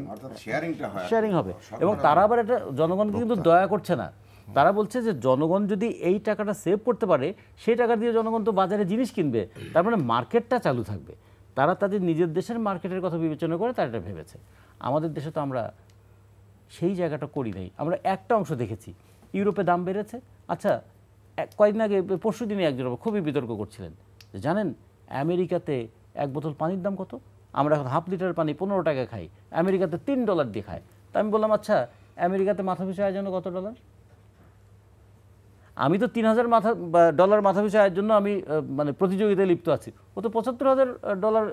শেয়ারিং হবে, এবং তারা আবার এটা জনগণকে কিন্তু দয়া করছে না। তারা বলছে যে জনগণ যদি এই টাকাটা সেভ করতে পারে, সেই টাকা দিয়ে জনগণ তো বাজারে জিনিস কিনবে, তার মানে মার্কেটটা চালু থাকবে। তারা তাদের নিজের দেশের মার্কেটের কথা বিবেচনা করে তারা এটা ভেবেছে। আমাদের দেশে তো আমরা সেই জায়গাটা করি নাই। আমরা একটা অংশ দেখেছি, ইউরোপে দাম বেড়েছে। আচ্ছা, কয়েকদিন আগে, পরশু দিনে একজন খুবই বিতর্ক করছিলেন যে জানেন আমেরিকাতে এক বোতল পানির দাম কত? আমরা এখন হাফ লিটার পানি 15 টাকা খাই, আমেরিকাতে $3 দিয়ে খায়। তা আমি বললাম আচ্ছা, আমেরিকাতে মাথাপিছু আয়ের জন্য কত ডলার? আমি তো $3,000 মাথাপিছু আয়ের জন্য আমি প্রতিযোগিতায় লিপ্ত আছি, ও তো $75,000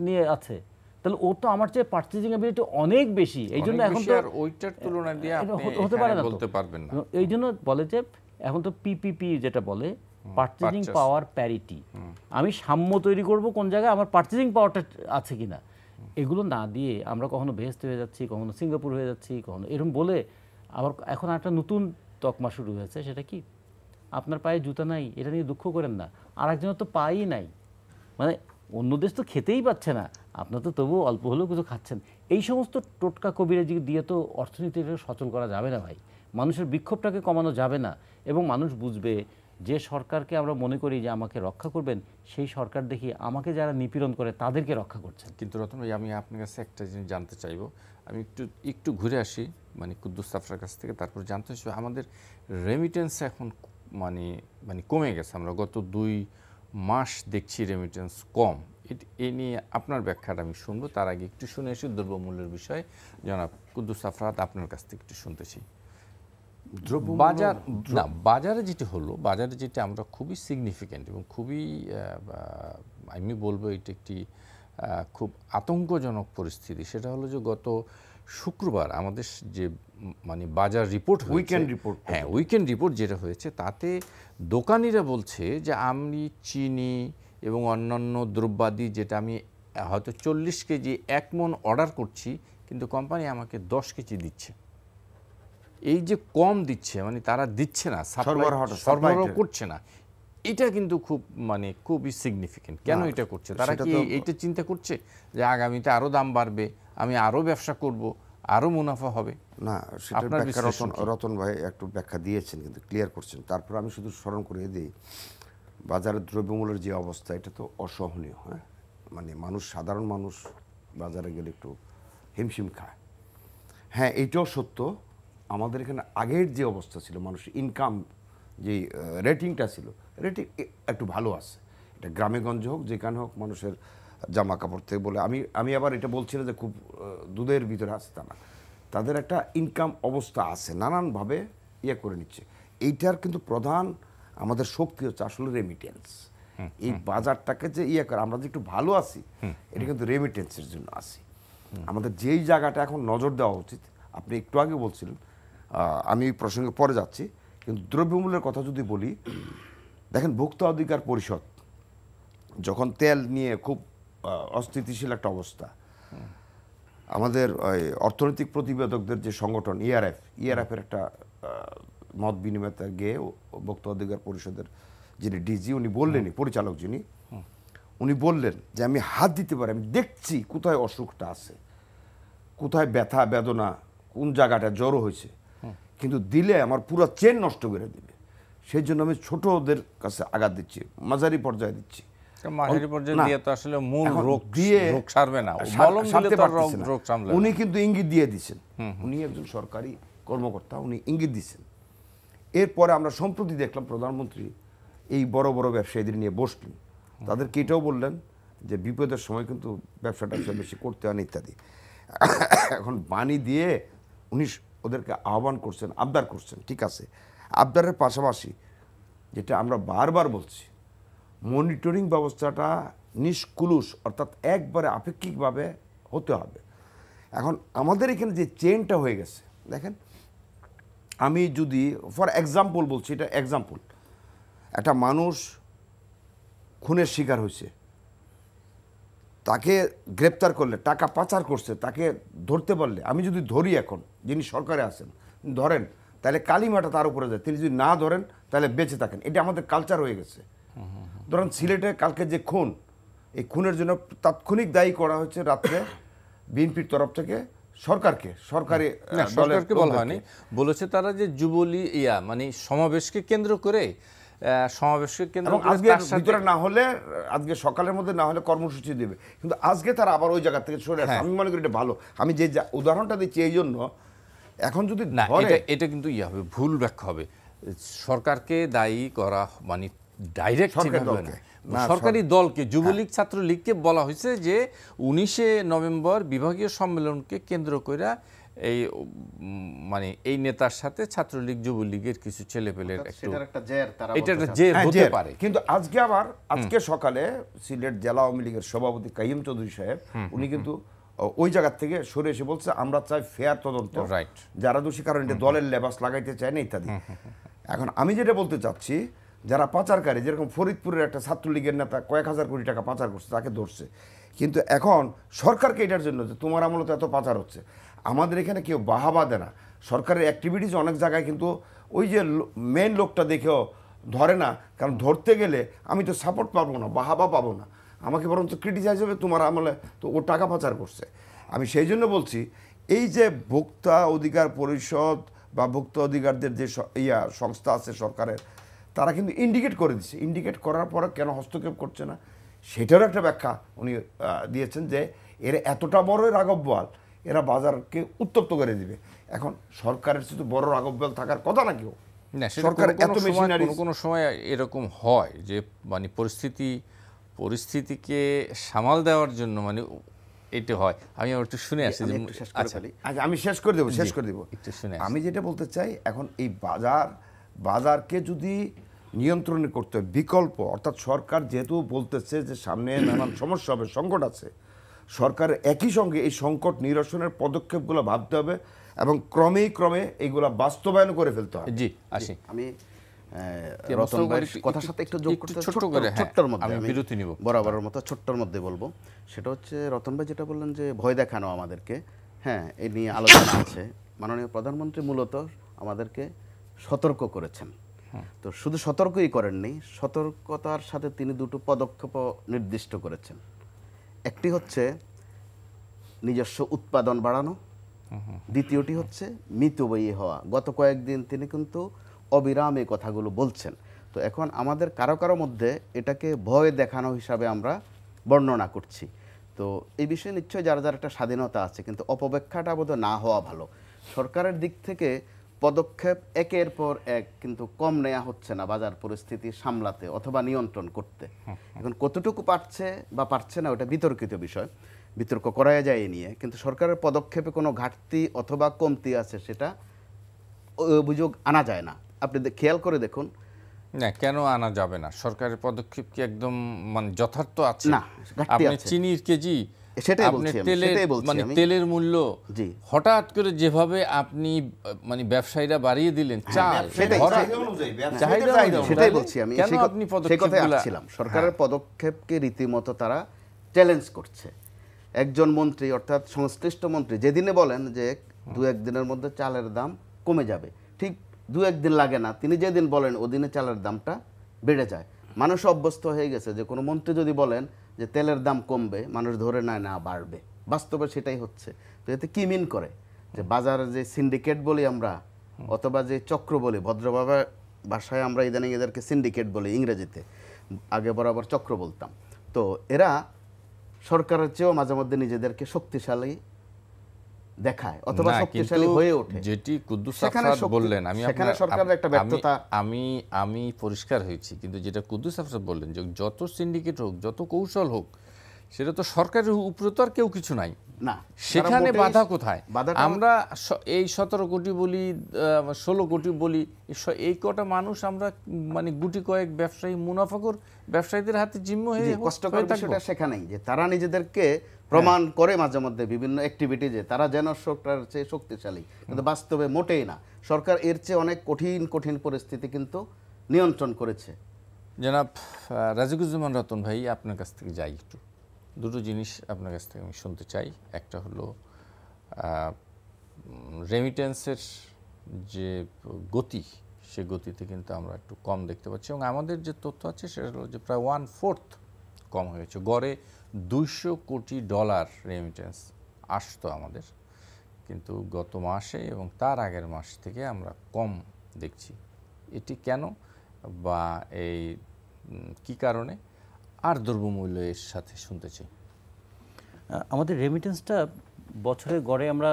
নিয়ে আছে। তাহলে ও তো আমার চেয়ে পার্চেজিং অ্যাবিলিটি অনেক বেশি, এই জন্য এখন তো ওইটার তুলনা দিয়ে হতে পারে না, বলতে পারবেন না। এই জন্য বলে যে এখন তো পিপিপি যেটা বলে, পার্চেজিং পাওয়ার প্যারিটি। আমি সাম্য তৈরি করব কোন জায়গায় আমার পার্চেজিং পাওয়ারটা আছে কিনা। এগুলো না দিয়ে আমরা কখনো বেহেশত হয়ে যাচ্ছি, কখনো সিঙ্গাপুর হয়ে যাচ্ছি, কখনো এরকম বলে। আবার এখন একটা নতুন তকমা শুরু হয়েছে, সেটা কি আপনার পায়ে জুতা নাই, এটা নিয়ে দুঃখ করেন না, আর একজনের তো পায়েই নাই। অন্য দেশ তো খেতেই পাচ্ছে না, আপনার তো তবুও অল্প হলেও কিছু খাচ্ছেন। এই সমস্ত টোটকা কবিরাজি দিয়ে তো অর্থনীতিটাকে সচল করা যাবে না ভাই। মানুষের বিক্ষোভটাকে কমানো যাবে না, এবং মানুষ বুঝবে যে সরকারকে আমরা মনে করি যে আমাকে রক্ষা করবেন, সেই সরকার দেখি আমাকে যারা নিপীড়ন করে তাদেরকে রক্ষা করছেন। কিন্তু রতন ভাই, আমি আপনার কাছে একটা জিনিস জানতে চাইবো। আমি একটু ঘুরে আসি কুদ্দুস সাফরার কাছ থেকে, তারপর জানতে চাইবো আমাদের রেমিটেন্স এখন কমে গেছে। আমরা গত 2 মাস দেখছি রেমিটেন্স কম। এ নিয়ে আপনার ব্যাখ্যাটা আমি শুনবো। তার আগে একটু শুনে আসি দ্রব্যমূল্যের বিষয়ে। জনাব কুদ্দুস সাফরাত, আপনার কাছ থেকে একটু শুনতেছি। বাজারে যেটা আমরা খুবই সিগনিফিক্যান্ট এবং খুবই আমি বলবো এটা একটি খুব আতঙ্কজনক পরিস্থিতি, সেটা হলো যে গত শুক্রবার আমাদের যে বাজার রিপোর্ট, উইকেন্ড রিপোর্ট যেটা হয়েছে, তাতে দোকানিরা বলছে যে আমি চিনি এবং অন্যান্য দ্রব্যাদি যেটা আমি হয়তো 40 কেজি 1 মণ অর্ডার করছি, কিন্তু কোম্পানি আমাকে 10 কেজি দিচ্ছে। এই যে কম দিচ্ছে মানে তারা দিচ্ছে না, সরবরাহ করছে না, এটা কিন্তু খুব মানে খুবই সিগনিফিকেন্ট। কেন এটা করছে তারা? কি এইটা চিন্তা করছে যে আগামীতে আরো দাম বাড়বে, আমি আরো ব্যবসা করব, আরো মুনাফা হবে? না, সেটা ব্যাখ্যা রতন ভাই একটু ব্যাখ্যা দিয়েছেন, কিন্তু ক্লিয়ার করছেন। তারপর আমি শুধু স্মরণ করিয়ে দিই, বাজারের দ্রব্যমূল্যের যে অবস্থা, এটা তো অসহনীয়। হ্যাঁ, মানে মানুষ, সাধারণ মানুষ বাজারে গেলে একটু হিমশিম খায়। হ্যাঁ, এইটাও সত্য, আমাদের এখানে আগের যে অবস্থা ছিল, মানুষের ইনকাম যে রেটিংটা ছিল, রেটিং একটু ভালো আছে। এটা গ্রামে গঞ্জে হোক, যেখানে হোক, মানুষের জামা কাপড় থেকে বলে, আমি আবার এটা বলছি না যে খুব দুধের ভিতরে আছে তা না, তাদের একটা ইনকাম অবস্থা আছে, নানানভাবে ইয়ে করে নিচ্ছে। এইটার কিন্তু প্রধান আমাদের শক্তি হচ্ছে আসলে রেমিটেন্স। এই বাজারটাকে যে ইয়ে করে, আমরা যে একটু ভালো আছি, এটা কিন্তু রেমিটেন্সের জন্য আছি। আমাদের যেই জায়গাটা এখন নজর দেওয়া উচিত, আপনি একটু আগে বলছিলেন, আমি এই প্রসঙ্গে পরে যাচ্ছি, কিন্তু দ্রব্যমূল্যের কথা যদি বলি, দেখেন ভোক্তা অধিকার পরিষদ যখন তেল নিয়ে খুব অস্থিতিশীল একটা অবস্থা, আমাদের অর্থনৈতিক প্রতিবেদকদের যে সংগঠন ইআরএফের একটা মত বিনিময়তে গিয়ে ভোক্তা অধিকার পরিষদের যিনি ডিজি, উনি বললেনই, পরিচালক যিনি, উনি বললেন যে আমি হাত দিতে পারি, আমি দেখছি কোথায় অসুখটা আছে, কোথায় ব্যথা বেদনা, কোন জায়গাটা জড়ো হয়েছে, কিন্তু দিলে আমার পুরো চেন নষ্ট করে দিবে। সেই জন্য আমি ছোটদের কাছে আঘাত দিচ্ছি, মাঝারি পর্যায়ে দিচ্ছি। উনি কিন্তু ইঙ্গিত দিয়ে দিচ্ছেন, উনি একজন সরকারি কর্মকর্তা, উনি ইঙ্গিত দিচ্ছেন। এরপরে আমরা সম্প্রতি দেখলাম প্রধানমন্ত্রী এই বড় বড় ব্যবসায়ীদের নিয়ে বসলেন, তাদেরকে এটাও বললেন যে বিপদের সময় কিন্তু ব্যবসাটা বেশি করতে হয় না ইত্যাদি। এখন বাণী দিয়ে উনি ওদেরকে আহ্বান করছেন, আবদার করছেন, ঠিক আছে। আবদারের পাশাপাশি যেটা আমরা বারবার বলছি, মনিটরিং ব্যবস্থাটা নিষ্কুলুষ, অর্থাৎ একবারে আপেক্ষিকভাবে হতে হবে। এখন আমাদের এখানে যে চেনটা হয়ে গেছে, দেখেন, আমি যদি ফর এক্সাম্পল বলছি, এটা এক্সাম্পল, একটা মানুষ খুনের শিকার হয়েছে, তাকে গ্রেপ্তার করলে, টাকা পাচার করছে, তাকে ধরতে পারলে, আমি যদি ধরি, এখন যিনি সরকারে আছেন ধরেন, তাহলে কালিমাটা তার উপরে যায়। তিনি যদি না ধরেন তাহলে বেঁচে থাকেন। এটা আমাদের কালচার হয়ে গেছে। ধরেন সিলেটে কালকে যে খুন, এই খুনের জন্য তাৎক্ষণিক দায়ী করা হয়েছে রাত্রে বিএনপির তরফ থেকে সরকারকে, সরকারকে বলা হয়নি, বলেছে তারা যে যুবলী মানে সমাবেশকে কেন্দ্র করে, আজকে ভিতরে না হলে, আজকে সকালের মধ্যে না হলে কর্মসূচি দেবে, কিন্তু আজকে তারা আবার ওই জায়গা থেকে সরে আসে। আমি মনে করি এটা ভালো। আমি যে উদাহরণটা দিচ্ছি এই জন্য, এখন যদি না, এটা কিন্তু হবে, ভুল ব্যাখ্যা হবে। সরকারকে দায়ী করা মানে ডাইরেক্ট সরকারি দলকে, যুবলীগ ছাত্রলীগকে বলা হয়েছে যে 19 নভেম্বর বিভাগীয় সম্মেলনকে কেন্দ্র করে এই মানে এই নেতার সাথে ছাত্রলীগ যুবলীগের কিছু ছেলেপেলের এটা একটা জের হতে পারে। কিন্তু আজকে সকালে সিলেট জেলা আওয়ামী লীগের সভাপতি কাইয়ুম চৌধুরী সাহেব, উনি কিন্তু ওই জায়গা থেকে সরে এসে বলছে আমরা চাই ফেয়ার তদন্ত, যারা দোষী, কারণ এটা দলের লেবাস লাগাইতে চায় না ইত্যাদি। এখন আমি যেটা বলতে চাচ্ছি, যারা পাচারকারী, যেরকম ফরিদপুরের একটা ছাত্রলীগের নেতা কয়েক হাজার কোটি টাকা পাচার করছে, তাকে ধরছে, কিন্তু এখন সরকারকে এটার জন্য যে তোমার আমলে তো এত পাচার হচ্ছে, আমাদের এখানে কেউ বাহাবা দেয় না। সরকারের অ্যাক্টিভিটিস অনেক জায়গায় কিন্তু ওই যে মেন লোকটা দেখেও ধরে না, কারণ ধরতে গেলে আমি তো সাপোর্ট পাবো না, বাহাবা পাবো না, আমাকে বরঞ্চ ক্রিটিসাইজ হবে, তোমার আমলে তো ও টাকা পাচার করছে। আমি সেই জন্য বলছি, এই যে ভোক্তা অধিকার পরিষদ বা ভোক্তা অধিকারদের যে সংস্থা আছে সরকারের, তারা কিন্তু ইন্ডিকেট করে দিচ্ছে। ইন্ডিকেট করার পরে কেন হস্তক্ষেপ করছে না, সেটারও একটা ব্যাখ্যা উনি দিয়েছেন যে এরা এতটা বড় রাগববাল, এরা বাজারকে উত্তপ্ত করে দিবে। এখন সরকারের শুধু বড় রাগববাল থাকার কথা না, কেউ সরকার এত মেশিনারি, কোনো সময় এরকম হয় যে মানে পরিস্থিতিকে সামাল দেওয়ার জন্য মানে এটা হয়। আমি একটু শুনে আসি, আমি শেষ করে দেবো। আমি যেটা বলতে চাই, এখন এই বাজারকে যদি নিয়ন্ত্রণ করতে হয়, বিকল্প, অর্থাৎ সরকার যেহেতু বলতেছে যে সামনে নানান সমস্যা হবে, সংকট আছে, সরকার একই সঙ্গে এই সংকট নিরসনের পদক্ষেপগুলো ভাবতে হবে এবং ক্রমে এইগুলা বাস্তবায়ন করে ফেলতে হবে। জি, আসি আমি রতন ভাইয়ের কথার সাথে একটু যোগ করতে, ছোট্টর মধ্যে আমি বিরতি নিব, বরাবরের মতো ছোট্টর মধ্যে বলবো। সেটা হচ্ছে রতন ভাই যেটা বললেন যে ভয় দেখানো আমাদেরকে, হ্যাঁ, এই নিয়ে আলোচনা আছে। মাননীয় প্রধানমন্ত্রী মূলত আমাদেরকে সতর্ক করেছেন। তো শুধু সতর্কই করেননি, সতর্কতার সাথে তিনি দুটো পদক্ষেপ নির্দিষ্ট করেছেন। একটি হচ্ছে নিজস্ব উৎপাদন বাড়ানো, দ্বিতীয়টি হচ্ছে মিতব্যয়ী হওয়া। গত কয়েকদিন তিনি কিন্তু অবিরাম এই কথাগুলো বলছেন। তো এখন আমাদের কারো কারো মধ্যে এটাকে ভয় দেখানো হিসাবে আমরা বর্ণনা করছি। তো এই বিষয়ে নিশ্চয়ই যার যার একটা স্বাধীনতা আছে, কিন্তু অপব্যাখ্যাটা বোধহয় না হওয়া ভালো। সরকারের দিক থেকে পদক্ষেপ একের পর এক কিন্তু কম নেওয়া হচ্ছে না বাজার পরিস্থিতি সামলাতে অথবা নিয়ন্ত্রণ করতে। এখন কতটুকু পারছে বা পারছে না ওটা বিতর্কিত বিষয়, বিতর্ক করা যায় এ নিয়ে, কিন্তু সরকারের পদক্ষেপে কোনো ঘাটতি অথবা কমতি আছে সেটা অভিযোগ আনা যায় না। আপনি খেয়াল করে দেখুন না, কেন আনা যাবে না? সরকারের পদক্ষেপ কি একদম মানে যথার্থ আছে? না, ঘাটতি আপনি আছে। চিনির কেজি, সেটাই আপনি বলছি আমি, তেলের সেটাই বলছি মানে আমি। তেলের মূল্য জি। হঠাৎ করে যেভাবে আপনি মানে ব্যবসায়ীরা বাড়িয়ে দিলেন, চাল সেটাই ভরা- চাহিদা অনুযায়ী। সেটাই বলছি আমি, কেন সেই আপনি কথায় পদক্ষেপগুলা- আসছিলাম। সরকারের পদক্ষেপকে রীতিমতো তারা চ্যালেঞ্জ করছে। একজন মন্ত্রী অর্থাৎ সংশ্লিষ্ট মন্ত্রী যেদিনে বলেন যে 2-1 দিনের মধ্যে চালের দাম কমে যাবে, ঠিক 2-1 দিন লাগে না, তিনি যেদিন বলেন ওদিনে চালের দামটা বেড়ে যায়। মানুষ অভ্যস্ত হয়ে গেছে যে কোনো মন্ত্রী যদি বলেন যে তেলের দাম কমবে, মানুষ ধরে নেয় না বাড়বে। বাস্তবে সেটাই হচ্ছে। তো এতে কি মিন করে যে বাজারে যে সিন্ডিকেট বলি আমরা অথবা যে চক্র বলি, ভদ্রভাবে ভাষায় আমরা ইদানিং এদেরকে সিন্ডিকেট বলি ইংরেজিতে, আগে বরাবর চক্র বলতাম। তো এরা সরকারের চেয়েও মাঝে মধ্যে নিজেদেরকে শক্তিশালী দেখায় অথবা না, শক্তিশালী কিন্তু হয়ে ওঠে। যেটি কুদ্দুস সেখানে আফরাদ শক্তি- বললেন, আমি সেখানে আপনার- সরকারের একটা ব্যর্থতা। আমি পরিষ্কার হয়েছি, কিন্তু যেটা কুদ্দুস আফরাদ বললেন যে যত সিন্ডিকেট হোক, যত কৌশল হোক, সেটা তো সরকারের উপরে তো আর কেউ কিছু নাই। না, সেখানে তারা মোটেই- বাধা কোথায়? বাধাটা আমরা এই 17 কোটি বলি, 16 কোটি বলি, এই কটা মানুষ আমরা মানে গুটি কয়েক ব্যবসায়ী, মুনাফাখোর ব্যবসায়ীদের হাতে জিম্ম হয়ে জি, কষ্টকর বিষয়টা সেখানেই যে তারা নিজেদেরকে প্রমাণ করে মাঝে মধ্যে বিভিন্ন অ্যাক্টিভিটিজে তারা যেন সরকারের চেয়ে শক্তিশালী, কিন্তু বাস্তবে মোটেই না। সরকার এর চেয়ে অনেক কঠিন কঠিন পরিস্থিতি কিন্তু নিয়ন্ত্রণ করেছে। জনাব রাজিকুজ্জামান রতন ভাই, আপনার কাছ থেকে যাই একটু, দুটো জিনিস আপনার কাছ থেকে আমি শুনতে চাই। একটা হলো রেমিটেন্সের যে গতি, সে গতিতে কিন্তু আমরা একটু কম দেখতে পাচ্ছি, এবং আমাদের যে তথ্য আছে সেটা হলো যে প্রায় 1/4 কম হয়েছে। গড়ে $200 কোটি রেমিটেন্স আসতো আমাদের, কিন্তু গত মাসে এবং তার আগের মাস থেকে আমরা কম দেখছি। এটি কেন বা এই কি কারণে? আর দ্রব্যমূল্য এর সাথে শুনতে চাই। আমাদের রেমিটেন্সটা বছরে গড়ে আমরা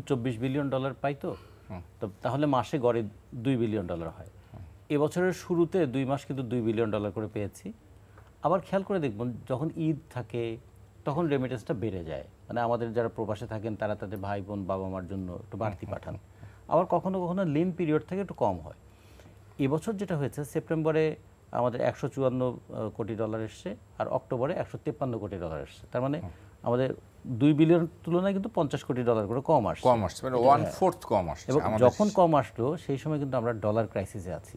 $24 বিলিয়ন পাই। তো তাহলে মাসে গড়ে $2 বিলিয়ন হয়। এবছরের শুরুতে 2 মাস কিন্তু $2 বিলিয়ন করে পেয়েছি। আবার খেয়াল করে দেখবেন, যখন ঈদ থাকে তখন রেমিটেন্সটা বেড়ে যায়। মানে আমাদের যারা প্রবাসে থাকেন তারা তাদের ভাই বোন বাবা মার জন্য একটু বাড়তি পাঠান। আবার কখনো কখনো লিন পিরিয়ড থেকে একটু কম হয়। এবছর যেটা হয়েছে, সেপ্টেম্বরে আমাদের $154 কোটি এসছে, আর অক্টোবরে $153 কোটি এসছে। তার মানে আমাদের 2 বিলিয়ন তুলনায় কিন্তু $50 কোটি করে কম আসছে। কম আসছে, মানে 1/4 কম আসছে। এবং যখন কম আসলো সেই সময় কিন্তু আমরা ডলার ক্রাইসিসে আছি।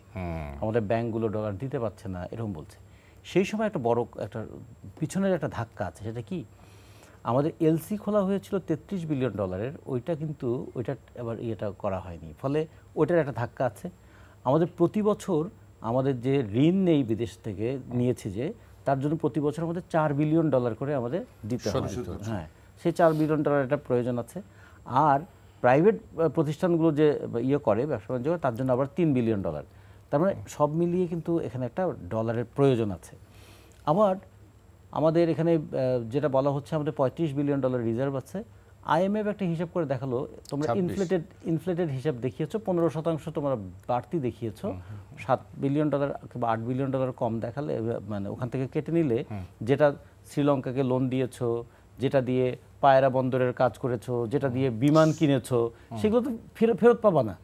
আমাদের ব্যাংকগুলো ডলার দিতে পারছে না, এরকম বলছে। সেই সময় একটা বড় একটা পিছনের একটা ধাক্কা আছে। সেটা কি, আমাদের এলসি খোলা হয়েছিল $33 বিলিয়ন, ওইটা কিন্তু ওইটা এবার ইয়েটা করা হয়নি, ফলে ওইটার একটা ধাক্কা আছে। আমাদের প্রতি বছর আমাদের যে ঋণ নেই বিদেশ থেকে নিয়েছে, যে তার জন্য প্রতি বছর আমাদের $4 বিলিয়ন করে আমাদের দিতে হয়। হ্যাঁ, সেই $4 বিলিয়ন একটা প্রয়োজন আছে। আর প্রাইভেট প্রতিষ্ঠানগুলো যে ইয়ে করে, ব্যবসা বাণিজ্য করে, তার জন্য আবার $3 বিলিয়ন। তার মানে সব মিলিয়ে কিন্তু এখানে একটা ডলারের প্রয়োজন আছে। আবার আমাদের এখানে যেটা বলা হচ্ছে, আমাদের $35 বিলিয়ন রিজার্ভ আছে। আইএমএফ একটা হিসাব করে দেখালো, তোমরা ইনফ্লেটেড হিসাব দেখিয়েছো, 15% তোমরা বাড়তি দেখিয়েছো, $7 বিলিয়ন বা $8 বিলিয়ন কম দেখালে, মানে ওখান থেকে কেটে নিলে, যেটা শ্রীলঙ্কাকে লোন দিয়েছো, যেটা দিয়ে পায়রা বন্দরের কাজ করেছো, যেটা দিয়ে বিমান কিনেছো, সেগুলো তো ফেরত পাবা না।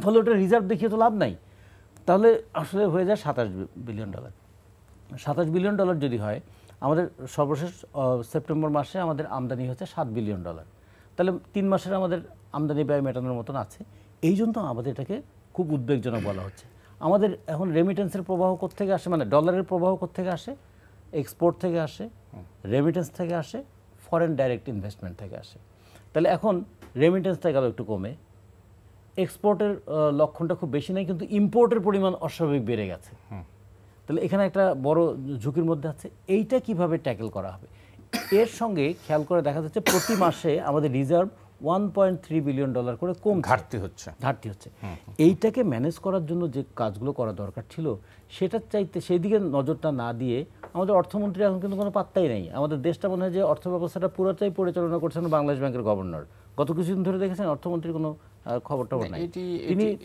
ফলে ওটা রিজার্ভ দেখিয়ে তো লাভ নাই। তাহলে আসলে হয়ে যায় $27 বিলিয়ন। $27 বিলিয়ন যদি হয়, আমাদের সর্বশেষ সেপ্টেম্বর মাসে আমাদের আমদানি হচ্ছে $7 বিলিয়ন। তাহলে 3 মাসের আমাদের আমদানি ব্যয় মেটানোর মতন আছে। এই জন্য আমাদের এটাকে খুব উদ্বেগজনক বলা হচ্ছে। আমাদের এখন রেমিটেন্সের প্রবাহ কোত্থেকে আসে, মানে ডলারের প্রবাহ কোত্থেকে আসে? এক্সপোর্ট থেকে আসে, রেমিটেন্স থেকে আসে, ফরেন ডাইরেক্ট ইনভেস্টমেন্ট থেকে আসে। তাহলে এখন রেমিটেন্সটা গেল একটু কমে, এক্সপোর্টের লক্ষণটা খুব বেশি নাই, কিন্তু ইম্পোর্টের পরিমাণ অস্বাভাবিক বেড়ে গেছে। তাহলে এখানে একটা বড় ঝুঁকির মধ্যে আছে। এইটা কিভাবে ট্যাকেল করা হবে? এর সঙ্গে খেয়াল করে দেখা যাচ্ছে প্রতি মাসে আমাদের রিজার্ভ $1.3 বিলিয়ন করে কম ঘাটতি হচ্ছে। এইটাকে ম্যানেজ করার জন্য যে কাজগুলো করা দরকার ছিল সেটার চাইতে সেই দিকে নজরটা না দিয়ে আমাদের অর্থমন্ত্রী এখন কিন্তু কোনো পাত্তাই নেই। আমাদের দেশটা মনে হয় যে অর্থ ব্যবস্থাটা পুরোটাই পরিচালনা করছেন বাংলাদেশ ব্যাংকের গভর্নর। গত কিছুদিন ধরে দেখেছেন অর্থমন্ত্রীর কোনো খবর টবর নাই।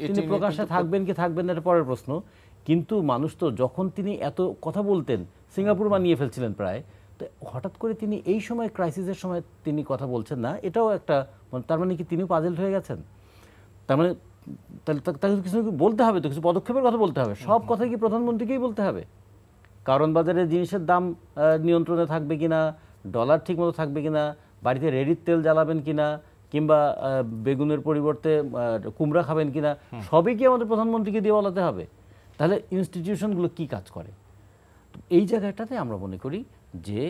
তিনি প্রকাশ্যে থাকবেন কি থাকবেন না এটা পরের প্রশ্ন, কিন্তু মানুষ তো যখন তিনি এত কথা বলতেন সিঙ্গাপুর বানিয়ে ফেলছিলেন প্রায়, তো হঠাৎ করে তিনি এই সময় ক্রাইসিসের সময় তিনি কথা বলছেন না, এটাও একটা তার মানে কি তিনিও পাজেল হয়ে গেছেন? তার মানে তাকে কিছু বলতে হবে, তো কিছু পদক্ষেপের কথা বলতে হবে। সব কথা কি প্রধানমন্ত্রীকেই বলতে হবে? কারণ বাজারে জিনিসের দাম নিয়ন্ত্রণে থাকবে কিনা, ডলার ঠিকমতো থাকবে কিনা, বাড়িতে রেডির তেল জ্বালাবেন কিনা, কিংবা বেগুনের পরিবর্তে কুমড়া খাবেন কিনা, সবই কি আমাদের প্রধানমন্ত্রীকে দিয়ে বলাতে হবে? তাহলে ইনস্টিটিউশনগুলো কি কাজ করে? এই জায়গাটাতে আমরা মনে করি যে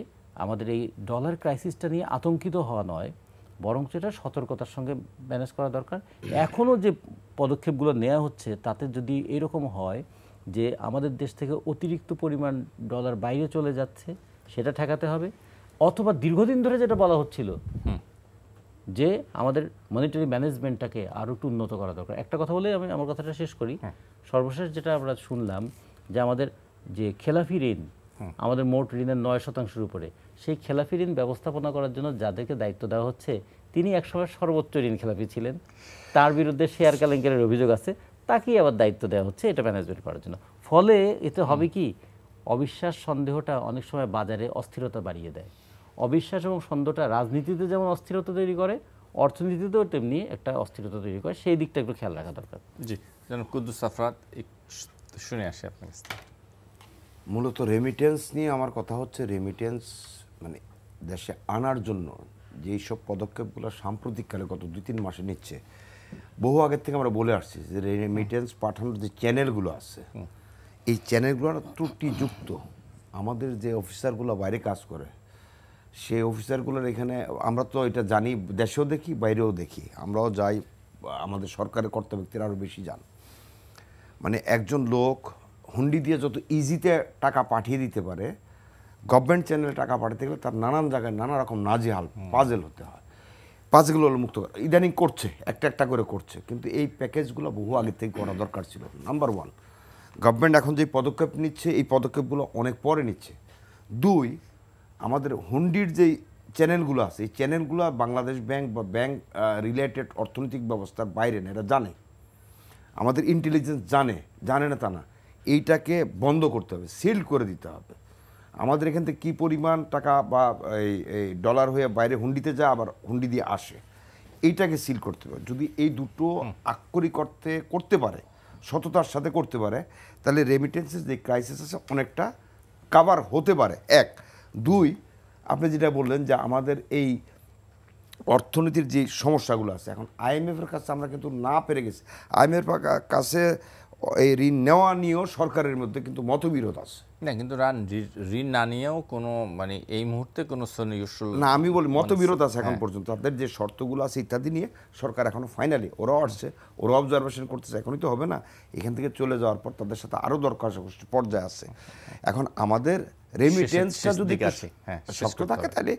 আমাদের এই ডলার ক্রাইসিসটা নিয়ে আতঙ্কিত হওয়া নয়, বরং সেটা সতর্কতার সঙ্গে ম্যানেজ করা দরকার। এখনও যে পদক্ষেপগুলো নেওয়া হচ্ছে তাতে যদি এরকম হয় যে আমাদের দেশ থেকে অতিরিক্ত পরিমাণ ডলার বাইরে চলে যাচ্ছে, সেটা ঠেকাতে হবে। অথবা দীর্ঘদিন ধরে যেটা বলা হচ্ছিল যে আমাদের মনিটারি ম্যানেজমেন্টটাকে আরও একটু উন্নত করা দরকার। একটা কথা বলে আমি আমার কথাটা শেষ করি। সর্বশেষ যেটা আমরা শুনলাম যে আমাদের যে খেলাফি ঋণ, আমাদের মোট ঋণের 9% উপরে, সেই খেলাফি ঋণ ব্যবস্থাপনা করার জন্য যাদেরকে দায়িত্ব দেওয়া হচ্ছে তিনি একসময় সর্বোচ্চ ঋণ খেলাফি ছিলেন, তার বিরুদ্ধে শেয়ার কেলেঙ্কারির অভিযোগ আছে, তাকেই আবার দায়িত্ব দেওয়া হচ্ছে এটা ম্যানেজমেন্ট করার জন্য। ফলে এতে হবে কি, অবিশ্বাস সন্দেহটা অনেক সময় বাজারে অস্থিরতা বাড়িয়ে দেয়। অবিশ্বাস এবং সন্দেহটা রাজনীতিতে যেমন অস্থিরতা তৈরি করে, অর্থনীতিতেও তেমনি একটা অস্থিরতা তৈরি করে। সেই দিকটা একটু খেয়াল রাখা দরকার। জি, যেন কুদ্দুস আফরাদ শুনে আসি আপনার কাছে। মূলত রেমিটেন্স নিয়ে আমার কথা হচ্ছে, রেমিটেন্স মানে দেশে আনার জন্য যেই সব পদক্ষেপগুলো সাম্প্রতিককালে গত 2-3 মাসে নিচ্ছে, বহু আগের থেকে আমরা বলে আসছি যে রেমিটেন্স পাঠানোর যে চ্যানেলগুলো আছে এই চ্যানেলগুলো ত্রুটিযুক্ত। আমাদের যে অফিসারগুলো বাইরে কাজ করে সেই অফিসারগুলোর এখানে আমরা তো এটা জানি, দেশেও দেখি বাইরেও দেখি, আমরাও যাই, আমাদের সরকারের কর্তা ব্যক্তিরা আরও বেশি যান। মানে একজন লোক হুন্ডি দিয়ে যত ইজিতে টাকা পাঠিয়ে দিতে পারে, গভর্নমেন্ট চ্যানেলে টাকা পাঠাতে গেলে তার নানান জায়গায় নানা রকম নাজেহাল পাজেল হতে হয়। পাজেলগুলো মুক্ত ইদানিং করছে, একটা একটা করে করছে, কিন্তু এই প্যাকেজগুলো বহু আগে থেকে করা দরকার ছিল। নাম্বার 1, গভর্নমেন্ট এখন যে পদক্ষেপ নিচ্ছে এই পদক্ষেপগুলো অনেক পরে নিচ্ছে। 2, আমাদের হুন্ডির যেই চ্যানেলগুলো আছে এই চ্যানেলগুলো বাংলাদেশ ব্যাংক বা ব্যাংক রিলেটেড অর্থনৈতিক ব্যবস্থার বাইরে না, এটা জানে, আমাদের ইন্টেলিজেন্স জানে না তা না, এইটাকে বন্ধ করতে হবে, সিল করে দিতে হবে। আমাদের এখান থেকে কী পরিমাণ টাকা বা এই ডলার হয়ে বাইরে হুন্ডিতে যায়, আবার হুন্ডি দিয়ে আসে, এইটাকে সিল করতে হবে। যদি এই দুটো আক্ষরিক অর্থে করতে পারে, সততার সাথে করতে পারে, তাহলে রেমিটেন্সের যে ক্রাইসিস আছে অনেকটা কাভার হতে পারে। 1, 2, আপনি যেটা বললেন যে আমাদের এই অর্থনীতির যে সমস্যাগুলো আছে, এখন আইএমএফের কাছে আমরা কিন্তু না পেরে গেছি। আইএমএফের কাছে এই ঋণ নেওয়া নিয়েও সরকারের মধ্যে কিন্তু মতবিরোধ আছে। না, কিন্তু ঋণ না নিয়েও কোনো মানে এই মুহূর্তে কোনো না, আমি বলি মতবিরোধ আছে এখন পর্যন্ত। তাদের যে শর্তগুলো আছে ইত্যাদি নিয়ে সরকার এখনো ফাইনালি, ওরাও আসছে, ওরা অবজারভেশন করতেছে, এখনই তো হবে না। এখান থেকে চলে যাওয়ার পর তাদের সাথে আরও দরকার পর্যায়ে আছে। এখন আমাদের রেমিটেন্সটা যদি শক্ত থাকে তাহলে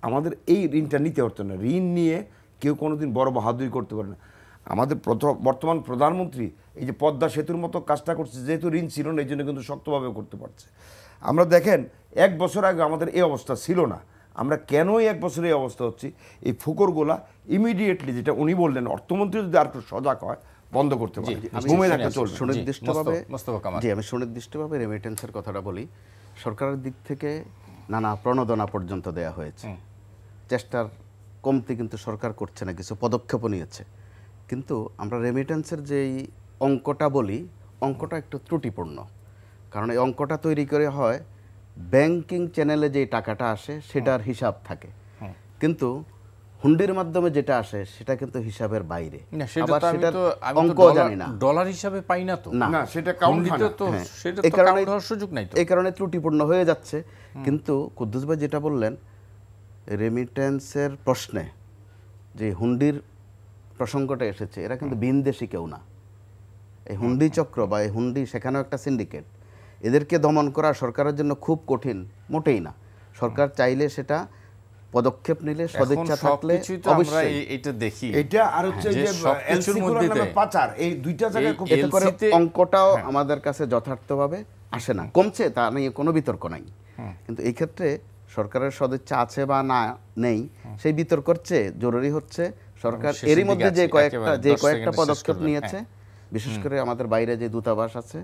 আমাদের এই ঋণটা নিতে হতো না। ঋণ নিয়ে কেউ কোনোদিন বড় বাহাদুরি করতে পারে না। আমাদের বর্তমান প্রধানমন্ত্রী এই যে পদ্মা সেতুর মতো কাজটা করছে, যেহেতু ঋণ ছিল না এই জন্য কিন্তু শক্তভাবে করতে পারছে। আমরা দেখেন 1 বছর আগে আমাদের এই অবস্থা ছিল না, আমরা কেনই 1 বছরে এই অবস্থা হচ্ছে, এই ফুকরগুলা ইমিডিয়েটলি, যেটা উনি বললেন, অর্থমন্ত্রী যদি আর একটু সজাগ হয় বন্ধ করতে পারে, ঘুমে রাখতে চলবে। আমি সুনির্দিষ্টভাবে রেমিটেন্সের কথাটা বলি। সরকারের দিক থেকে নানা প্রণোদনা পর্যন্ত দেয়া হয়েছে, চেষ্টার কমতি কিন্তু সরকার করছে না, কিছু পদক্ষেপও নিয়েছে। কিন্তু আমরা রেমিটেন্সের যেই অঙ্কটা বলি, অঙ্কটা একটু ত্রুটিপূর্ণ। কারণ এই অঙ্কটা তৈরি করে হয় ব্যাংকিং চ্যানেলে যে টাকাটা আসে সেটার হিসাব থাকে, কিন্তু হুন্ডির মাধ্যমে যেটা আসে সেটা কিন্তু হিসাবের বাইরে। আবার সেটার অঙ্ক জানি না, ডলার হিসাবে পাই না তো, না সেটা কাউন্ট তো, সেটা তো কাউন্ট হওয়ার সুযোগ নাই তো, এই কারণে ত্রুটিপূর্ণ হয়ে যাচ্ছে। কিন্তু কুদ্দুস ভাই যেটা বললেন, রেমিটেন্সের প্রশ্নে যে হুন্ডির প্রসঙ্গটা এসেছে, এরা কিন্তু ভিনদেশি কেউ না। এই হুন্ডি চক্র বা এই হুন্ডি সেখানেও একটা সিন্ডিকেট, এদেরকে দমন করা সরকারের জন্য খুব কঠিন, মোটেই না। সরকার চাইলে সেটা পদক্ষেপ নিলে, সদিচ্ছা থাকলে অবশ্যই এটা দেখি। এটা আর হচ্ছে যে সবকিছুর মধ্যে পাচার, এই দুইটা জায়গায় খুব এতে করে অঙ্কটাও আমাদের কাছে যথার্থভাবে আসে না। কমছে তা নিয়ে কোনো বিতর্ক নাই, কিন্তু এই ক্ষেত্রে সরকারের সদিচ্ছা আছে বা না নেই সেই বিতর্কের চেয়ে জরুরি হচ্ছে সরকার এরই মধ্যে যে কয়েকটা পদক্ষেপ নিয়েছে, বিশেষ করে আমাদের বাইরে যে দূতাবাস আছে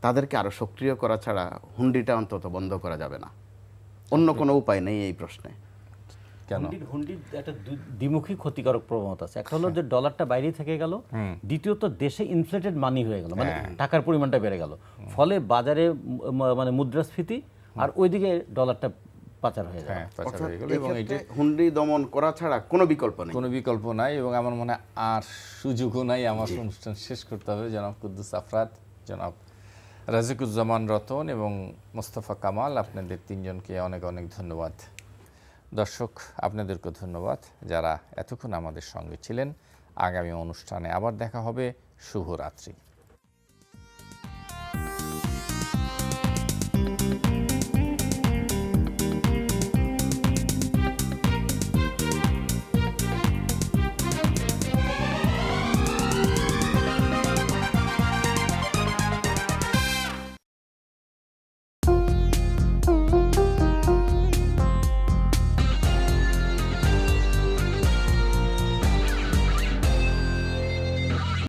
তাদেরকে আরো সক্রিয় করা ছাড়া হুন্ডিটা অন্তত বন্ধ করা যাবে না। অন্য কোনো উপায় নেই এই প্রশ্নে। হুন্ডির একটা দ্বিমুখী ক্ষতিকারক প্রবণতা আছে। একটা হলো যে ডলারটা বাইরে থেকে গেল, দ্বিতীয়ত দেশে ইনফ্লেটেড মানি হয়ে গেল, মানে টাকার পরিমাণটা বেড়ে গেল, ফলে বাজারে মানে মুদ্রাস্ফীতি আর ওইদিকে ডলারটা পাচার হয়ে যায়। এবং এই যে হুন্ডি দমন করা ছাড়া কোনো বিকল্প নাই এবং আমার মনে হয় আর সুযোগও নাই। আমার অনুষ্ঠান শেষ করতে হবে। জনাব কুদ্দুস আফরাদ, জনাব রাজিকুজ্জামান রতন এবং মোস্তফা কামাল, আপনাদের তিনজনকে অনেক অনেক ধন্যবাদ। দর্শক আপনাদেরকে ধন্যবাদ যারা এতক্ষণ আমাদের সঙ্গে ছিলেন। আগামী অনুষ্ঠানে আবার দেখা হবে। শুভরাত্রি।